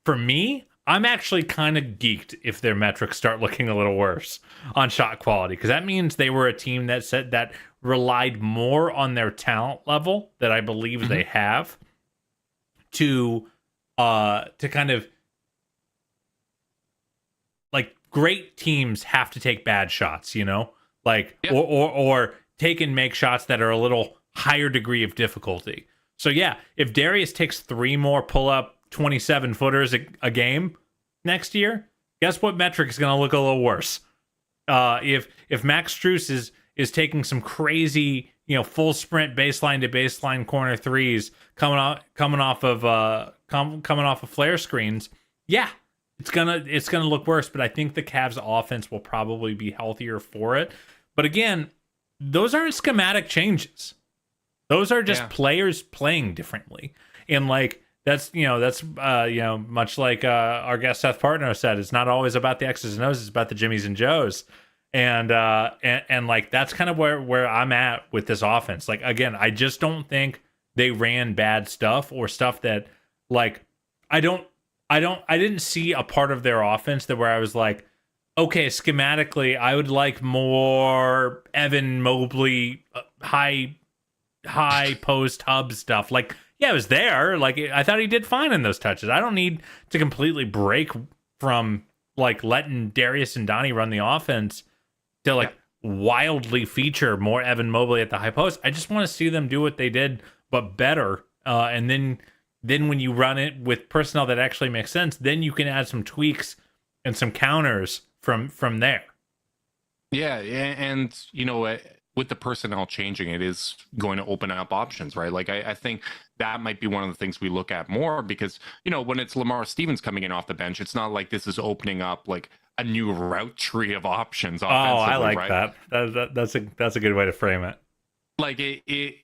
for me, I'm actually kind of geeked if their metrics start looking a little worse on shot quality, because that means they were a team that relied more on their talent level that I believe they have to kind of, like, great teams have to take bad shots, like, yep. or take and make shots that are a little higher degree of difficulty. So yeah, if Darius takes 3 more pull up 27 footers a game next year, guess what metric is going to look a little worse? If Max Strus is taking some crazy, full sprint baseline to baseline corner threes coming off of flare screens, yeah, it's gonna look worse. But I think the Cavs offense will probably be healthier for it. But again, those aren't schematic changes. Those are just players playing differently. And like that's much like our guest Seth Partner said, it's not always about the X's and O's, it's about the Jimmies and Joes. And like that's kind of where I'm at with this offense. Like again, I just don't think they ran bad stuff or stuff that like I didn't see a part of their offense that where I was like, okay, schematically, I would like more Evan Mobley high post hub stuff. Like, yeah, it was there. Like, I thought he did fine in those touches. I don't need to completely break from like letting Darius and Donnie run the offense to like wildly feature more Evan Mobley at the high post. I just want to see them do what they did, but better. And then when you run it with personnel that actually makes sense, then you can add some tweaks and some counters from there. Yeah, and with the personnel changing, it is going to open up options, right? Like I think that might be one of the things we look at more because when it's Lamar Stevens coming in off the bench, it's not like this is opening up like a new route tree of options. Oh, I like right? that. That's a good way to frame it. Like it's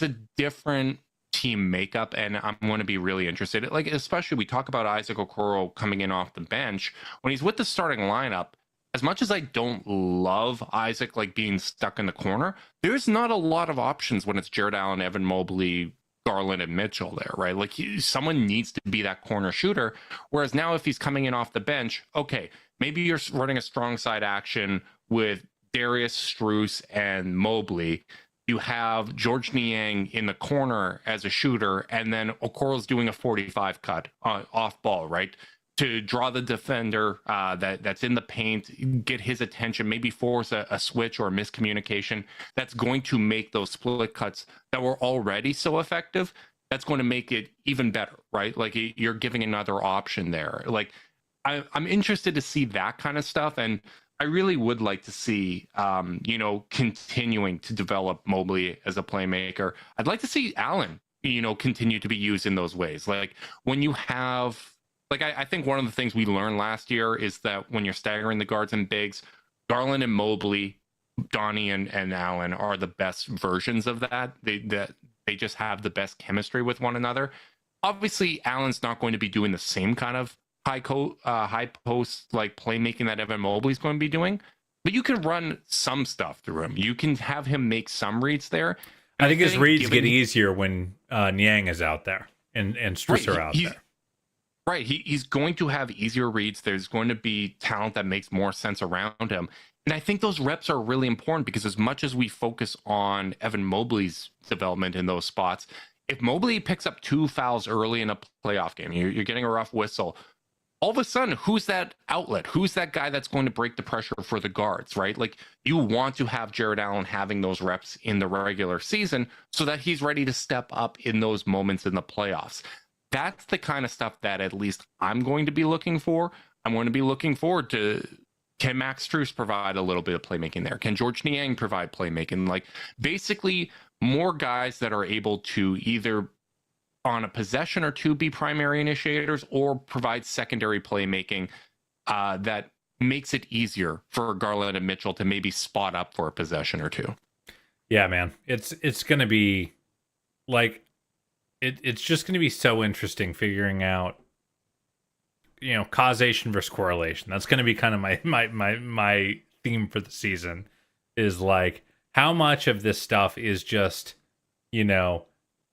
a different team makeup, and I'm going to be really interested. Like especially we talk about Isaac Okoro coming in off the bench when he's with the starting lineup. As much as I don't love Isaac like being stuck in the corner, there's not a lot of options when it's Jared Allen, Evan Mobley, Garland, and Mitchell there, right? Like someone needs to be that corner shooter. Whereas now if he's coming in off the bench, okay, maybe you're running a strong side action with Darius, Strus, and Mobley. You have George Niang in the corner as a shooter, and then Okoro's doing a 45 cut off ball, right? To draw the defender that's in the paint, get his attention, maybe force a switch or a miscommunication that's going to make those split cuts that were already so effective, that's going to make it even better, right? Like you're giving another option there. Like I'm interested to see that kind of stuff, and I really would like to see, continuing to develop Mobley as a playmaker. I'd like to see Allen, continue to be used in those ways. Like when you have, like I think one of the things we learned last year is that when you're staggering the guards and bigs, Garland and Mobley, Donnie and Allen are the best versions of that. They just have the best chemistry with one another. Obviously, Allen's not going to be doing the same kind of high post like playmaking that Evan Mobley's going to be doing, but you can run some stuff through him. You can have him make some reads there. I think his reads get easier when Niang is out there and Strus are out there. Right. He's going to have easier reads. There's going to be talent that makes more sense around him. And I think those reps are really important because as much as we focus on Evan Mobley's development in those spots, if Mobley picks up 2 fouls early in a playoff game, you're getting a rough whistle. All of a sudden, who's that outlet? Who's that guy that's going to break the pressure for the guards, right? Like you want to have Jared Allen having those reps in the regular season so that he's ready to step up in those moments in the playoffs. That's the kind of stuff that at least I'm going to be looking for. I'm going to be looking forward to, can Max Strus provide a little bit of playmaking there? Can George Niang provide playmaking? Like basically more guys that are able to either on a possession or two be primary initiators or provide secondary playmaking that makes it easier for Garland and Mitchell to maybe spot up for a possession or two. Yeah, man. It's going to be like, it's just going to be so interesting figuring out, causation versus correlation. That's going to be kind of my theme for the season is like how much of this stuff is just,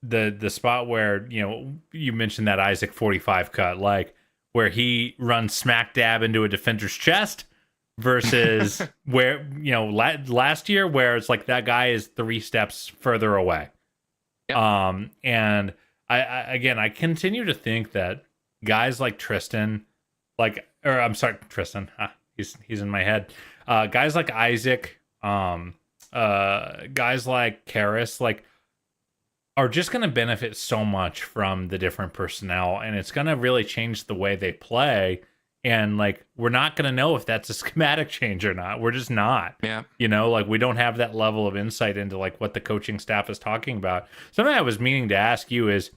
the spot where, you mentioned that Isaac 45 cut, like where he runs smack dab into a defender's chest versus where, last year where it's like that guy is 3 steps further away. Yep. And I continue to think that guys like Tristan, Tristan, he's in my head. Guys like Isaac, guys like Karras, like are just going to benefit so much from the different personnel, and it's going to really change the way they play And like, we're not going to know if that's a schematic change or not. We're just not. Yeah. You know, like we don't have that level of insight into like what the coaching staff is talking about. Something I was meaning to ask you is,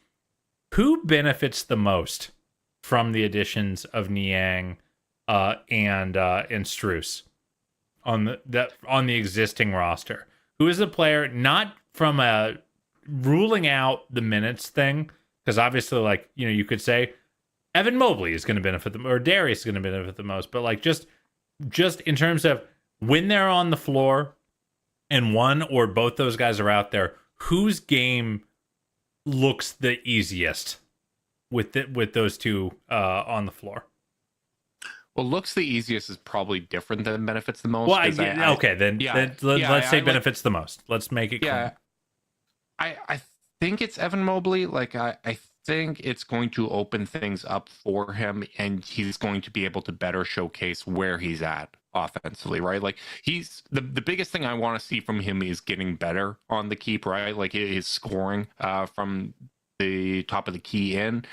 who benefits the most from the additions of Niang and Strus on the existing roster? Who is the player, not from a ruling out the minutes thing, because obviously, like, you know, you could say Evan Mobley is going to benefit them, or Darius is going to benefit the most, but like just in terms of when they're on the floor and one or both those guys are out there, whose game looks the easiest with those two on the floor? Well, looks the easiest is probably different than benefits the most. Well, let's say benefits the most. Let's make it clear. I think it's Evan Mobley. Like, I think it's going to open things up for him, and he's going to be able to better showcase where he's at offensively, right? Like, he's the biggest thing I want to see from him is getting better on the keep, right? Like, his scoring from the top of the key in.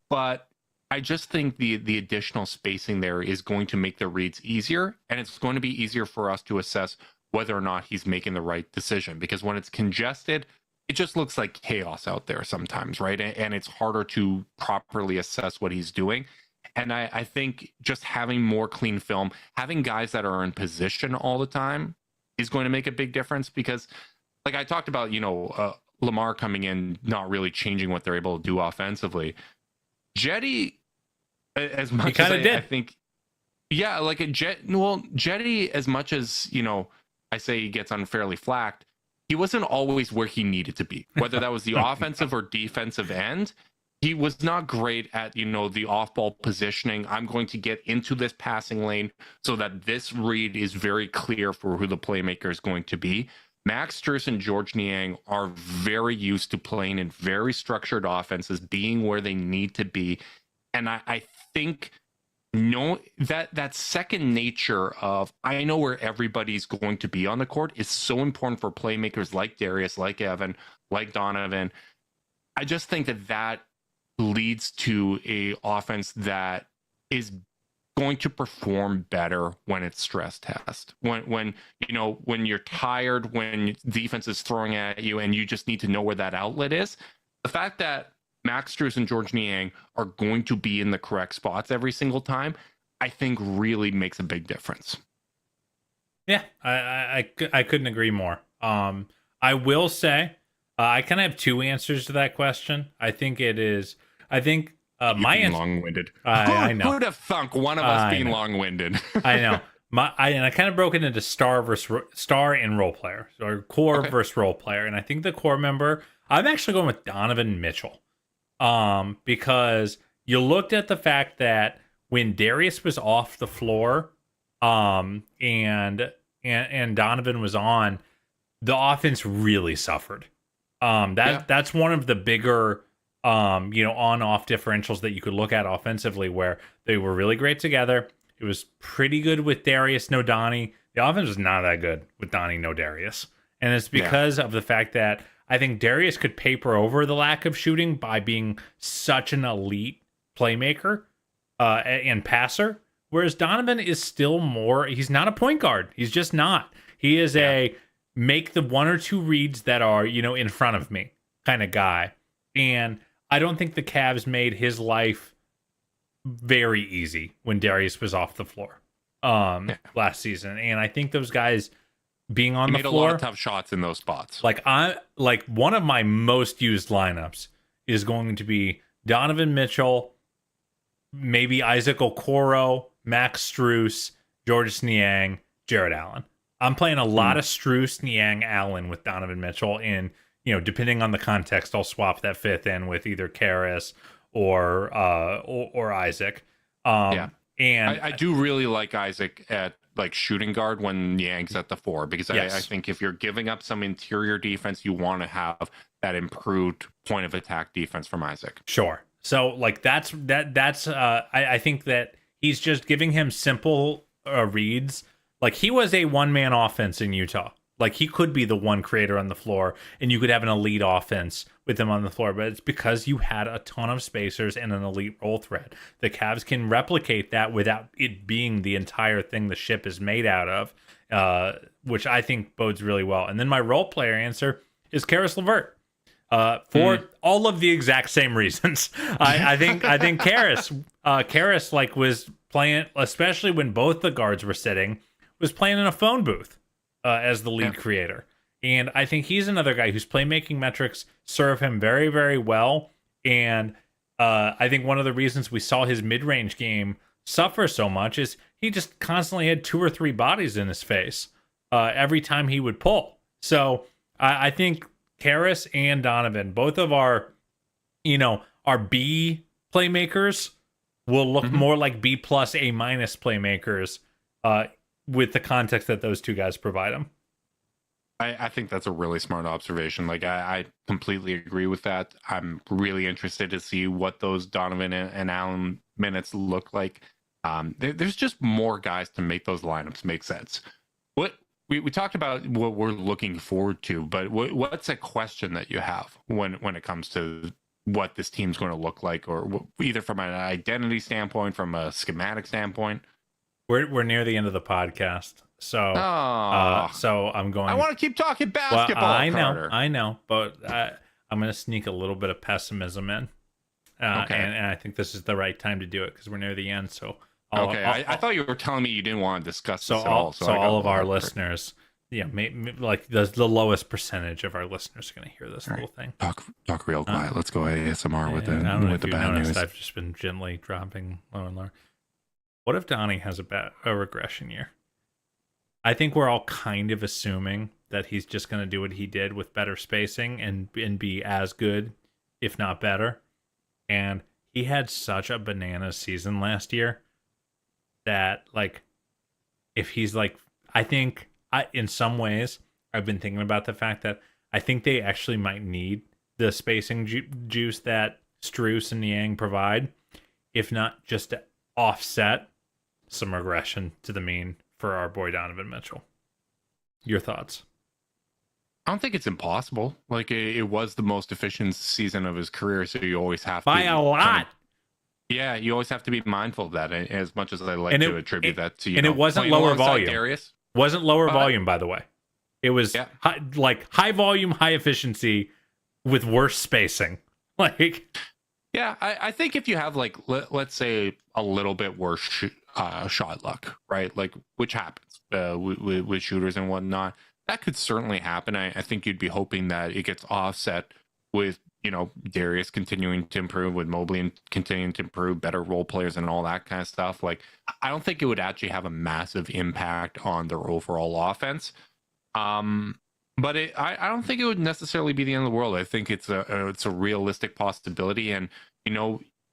But I just think the additional spacing there is going to make the reads easier, and it's going to be easier for us to assess whether or not he's making the right decision, because when it's congested, it just looks like chaos out there sometimes, right? And it's harder to properly assess what he's doing. And I think just having more clean film, having guys that are in position all the time is going to make a big difference, because like I talked about, you know, Lamar coming in, not really changing what they're able to do offensively. Jetty, as much as I think, yeah, like Jetty, as much as, you know, I say he gets unfairly flacked, he wasn't always where he needed to be, whether that was the offensive or defensive end. He was not great at, you know, the off-ball positioning. I'm going to get into this passing lane so that this read is very clear for who the playmaker is going to be. Max Strus and George Niang are very used to playing in very structured offenses, being where they need to be. And I think that second nature of, I know where everybody's going to be on the court, is so important for playmakers like Darius, like Evan, like Donovan. I just think that leads to a offense that is going to perform better when it's stress test. When you know, when you're tired, when defense is throwing at you and you just need to know where that outlet is. The fact that Max Strus and George Niang are going to be in the correct spots every single time, I think really makes a big difference. Yeah, I couldn't agree more. I will say, I kind of have two answers to that question. My answer, long-winded. I know. Who'd have thunk one of us being long-winded? I know. I kind of broke it into star and role player, or core versus role player. And I think the core member, I'm actually going with Donovan Mitchell. Because you looked at the fact that when Darius was off the floor, and Donovan was on, the offense really suffered. That's one of the bigger, on-off differentials that you could look at offensively, where they were really great together. It was pretty good with Darius, no Donnie. The offense was not that good with Donnie, no Darius. And it's because of the fact that I think Darius could paper over the lack of shooting by being such an elite playmaker and passer, whereas Donovan is still more, he's not a point guard. He's just not. He is a make the one or two reads that are, in front of me kind of guy. And I don't think the Cavs made his life very easy when Darius was off the floor last season. And I think those guys being on the floor, made a lot of tough shots in those spots. Like one of my most used lineups is going to be Donovan Mitchell, maybe Isaac Okoro, Max Strus, Georges Niang, Jared Allen. I'm playing a lot of Strus, Niang, Allen with Donovan Mitchell, and depending on the context, I'll swap that fifth in with either Karras or Isaac. And I do really like Isaac at shooting guard when Niang's at the 4, because I think if you're giving up some interior defense, you want to have that improved point of attack defense from Isaac. Sure. So that's I think that he's just giving him simple reads. Like, he was a one-man offense in Utah Like, he could be the one creator on the floor, and you could have an elite offense with him on the floor, but it's because you had a ton of spacers and an elite roll threat. The Cavs can replicate that without it being the entire thing the ship is made out of, which I think bodes really well. And then my role player answer is Karis LeVert. For all of the exact same reasons. I think Karis like was playing, especially when both the guards were sitting, was playing in a phone booth as the lead creator. And I think he's another guy whose playmaking metrics serve him very, very well. And I think one of the reasons we saw his mid-range game suffer so much is he just constantly had 2 or 3 bodies in his face every time he would pull. So I think Karis and Donovan, both of our B playmakers, will look more like B plus A minus playmakers with the context that those two guys provide them. I think that's a really smart observation. Like, I completely agree with that. I'm really interested to see what those Donovan and Allen minutes look like. There's just more guys to make those lineups make sense. What we talked about what we're looking forward to, but what's a question that you have when it comes to what this team's going to look like, or either from an identity standpoint, from a schematic standpoint? We're near the end of the podcast, so so I'm going. I want to keep talking basketball. Well, I know, but I'm going to sneak a little bit of pessimism in, okay. And I think this is the right time to do it because we're near the end. So. I thought you were telling me you didn't want to discuss this at all. So all of our listeners, like the lowest percentage of our listeners are going to hear this little thing. Talk real quiet. Let's go ASMR with the bad news. I've just been gently dropping lower and lower. What if Donnie has a regression year? I think we're all kind of assuming that he's just going to do what he did with better spacing and be as good, if not better. And he had such a banana season last year. That, like, if he's like, I think in some ways I've been thinking about the fact that I think they actually might need the spacing juice that Strus and Niang provide, if not just to offset some regression to the mean for our boy Donovan Mitchell. Your thoughts? I don't think it's impossible. Like, it was the most efficient season of his career, so you always have to by a lot. Yeah, you always have to be mindful of that. As much as I like to attribute that to you, and it wasn't lower volume. Darius. Wasn't lower volume, by the way. It was high volume, high efficiency with worse spacing. Like, yeah, I think if you have, like, let's say a little bit worse shot luck, right? Like, which happens with shooters and whatnot, that could certainly happen. I think you'd be hoping that it gets offset with, Darius continuing to improve, with Mobley and continuing to improve, better role players and all that kind of stuff. Like, I don't think it would actually have a massive impact on their overall offense. But I don't think it would necessarily be the end of the world. I think it's a realistic possibility. And,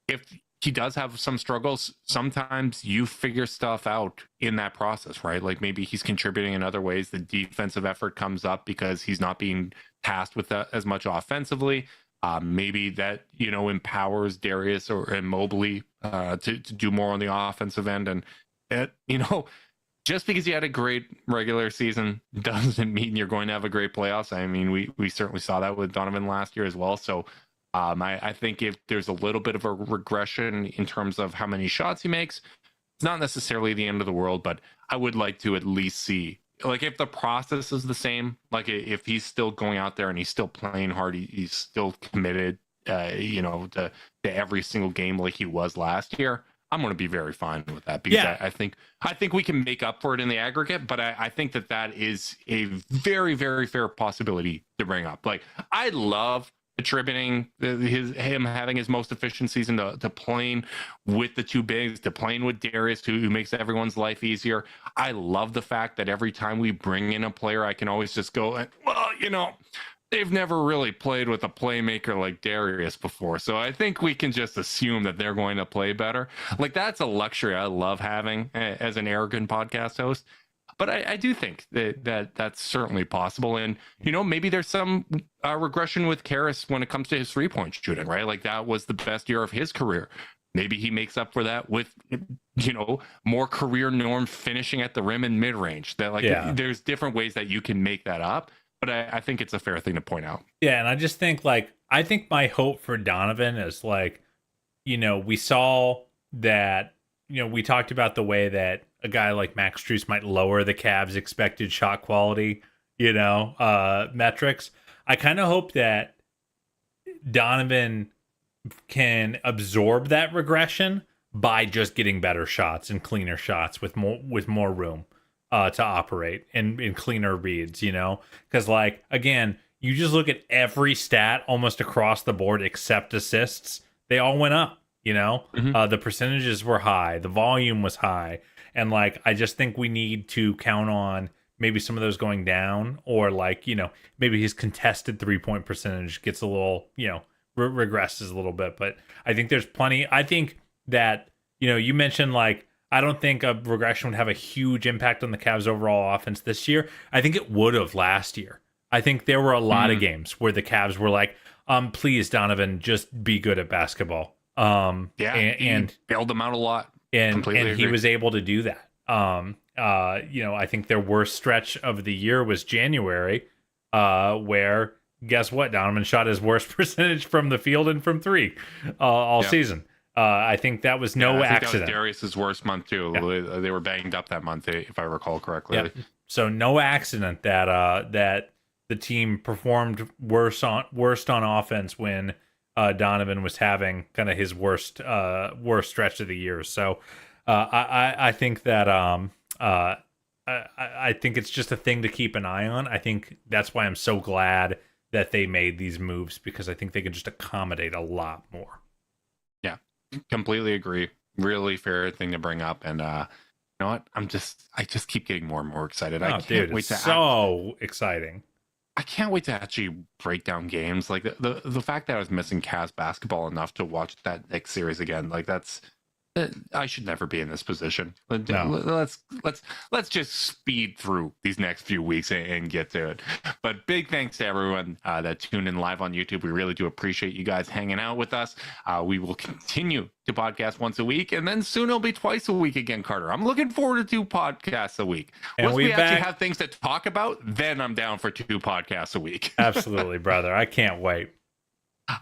if he does have some struggles, sometimes you figure stuff out in that process, right? Like, maybe he's contributing in other ways. The defensive effort comes up because he's not being tasked with that as much offensively. Maybe that, empowers Darius and Mobley to do more on the offensive end. And, just because you had a great regular season doesn't mean you're going to have a great playoffs. I mean, we certainly saw that with Donovan last year as well. So I think if there's a little bit of a regression in terms of how many shots he makes, it's not necessarily the end of the world, but I would like to at least see, like, if the process is the same, like if he's still going out there and he's still playing hard, he's still committed, to every single game like he was last year, I'm going to be very fine with that, because I think we can make up for it in the aggregate, but I think that is a very, very fair possibility to bring up. Like, I love attributing him having his most efficient season to playing with the two bigs, to playing with Darius, who makes everyone's life easier. I love the fact that every time we bring in a player, I can always just go, well, they've never really played with a playmaker like Darius before, so I think we can just assume that they're going to play better. Like, that's a luxury I love having as an arrogant podcast host. But I do think that's certainly possible. And, maybe there's some regression with Karis when it comes to his 3-point shooting, right? Like, that was the best year of his career maybe he makes up for that with, more career norm finishing at the rim and mid range. That there's different ways that you can make that up, but I think it's a fair thing to point out. Yeah, and I just think I think my hope for Donovan is we saw that, we talked about the way that a guy like Max Strus might lower the Cavs' expected shot quality, metrics. I kind of hope that Donovan can absorb that regression by just getting better shots and cleaner shots with more room to operate and in cleaner reads, because again, you just look at every stat almost across the board except assists, they all went up. The percentages were high, the volume was high, and I just think we need to count on maybe some of those going down, or maybe his contested 3-point percentage gets a little regresses a little bit. But I think there's plenty. I think that you mentioned I don't think a regression would have a huge impact on the Cavs' overall offense this year. I think it would have last year. I think there were a lot of games where the Cavs were please, Donovan, just be good at basketball. And bailed them out a lot. And he was able to do that. I think their worst stretch of the year was January, where guess what? Donovan shot his worst percentage from the field and from three all season. I think that was no accident. That was Darius's worst month too. Yeah. They were banged up that month, if I recall correctly. Yeah. So no accident that the team performed worst on offense when Donovan was having kind of his worst stretch of the year. So I think that I think it's just a thing to keep an eye on. I think that's why I'm so glad that they made these moves, because I think they can just accommodate a lot more. Yeah, completely agree. Really fair thing to bring up. And you know what? I just keep getting more and more excited. I can't wait to exciting. I can't wait to actually break down games. The fact that I was missing Cavs basketball enough to watch that next series again, I should never be in this position. No. Let's just speed through these next few weeks and get to it. But big thanks to everyone that tuned in live on YouTube. We really do appreciate you guys hanging out with us. We will continue to podcast once a week, and then soon it'll be twice a week again, Carter. I'm looking forward to 2 podcasts a week. And once we actually have things to talk about, then I'm down for 2 podcasts a week. Absolutely, brother. I can't wait.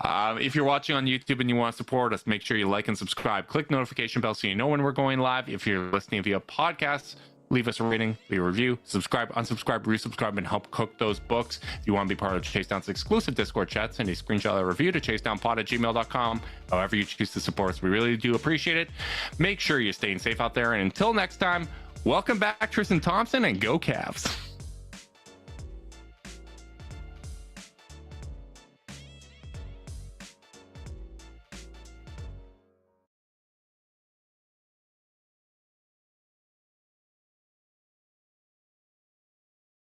If you're watching on YouTube and you want to support us, make sure you like and subscribe. Click notification bell so you know when we're going live. If you're listening via podcasts, leave us a rating, leave a review, subscribe, unsubscribe, resubscribe, and help cook those books. If you want to be part of Chase Down's exclusive Discord chat, send a screenshot of a review to chasedownpod@gmail.com. However you choose to support us, we really do appreciate it. Make sure you're staying safe out there. And until next time, welcome back, Tristan Thompson, and go Cavs.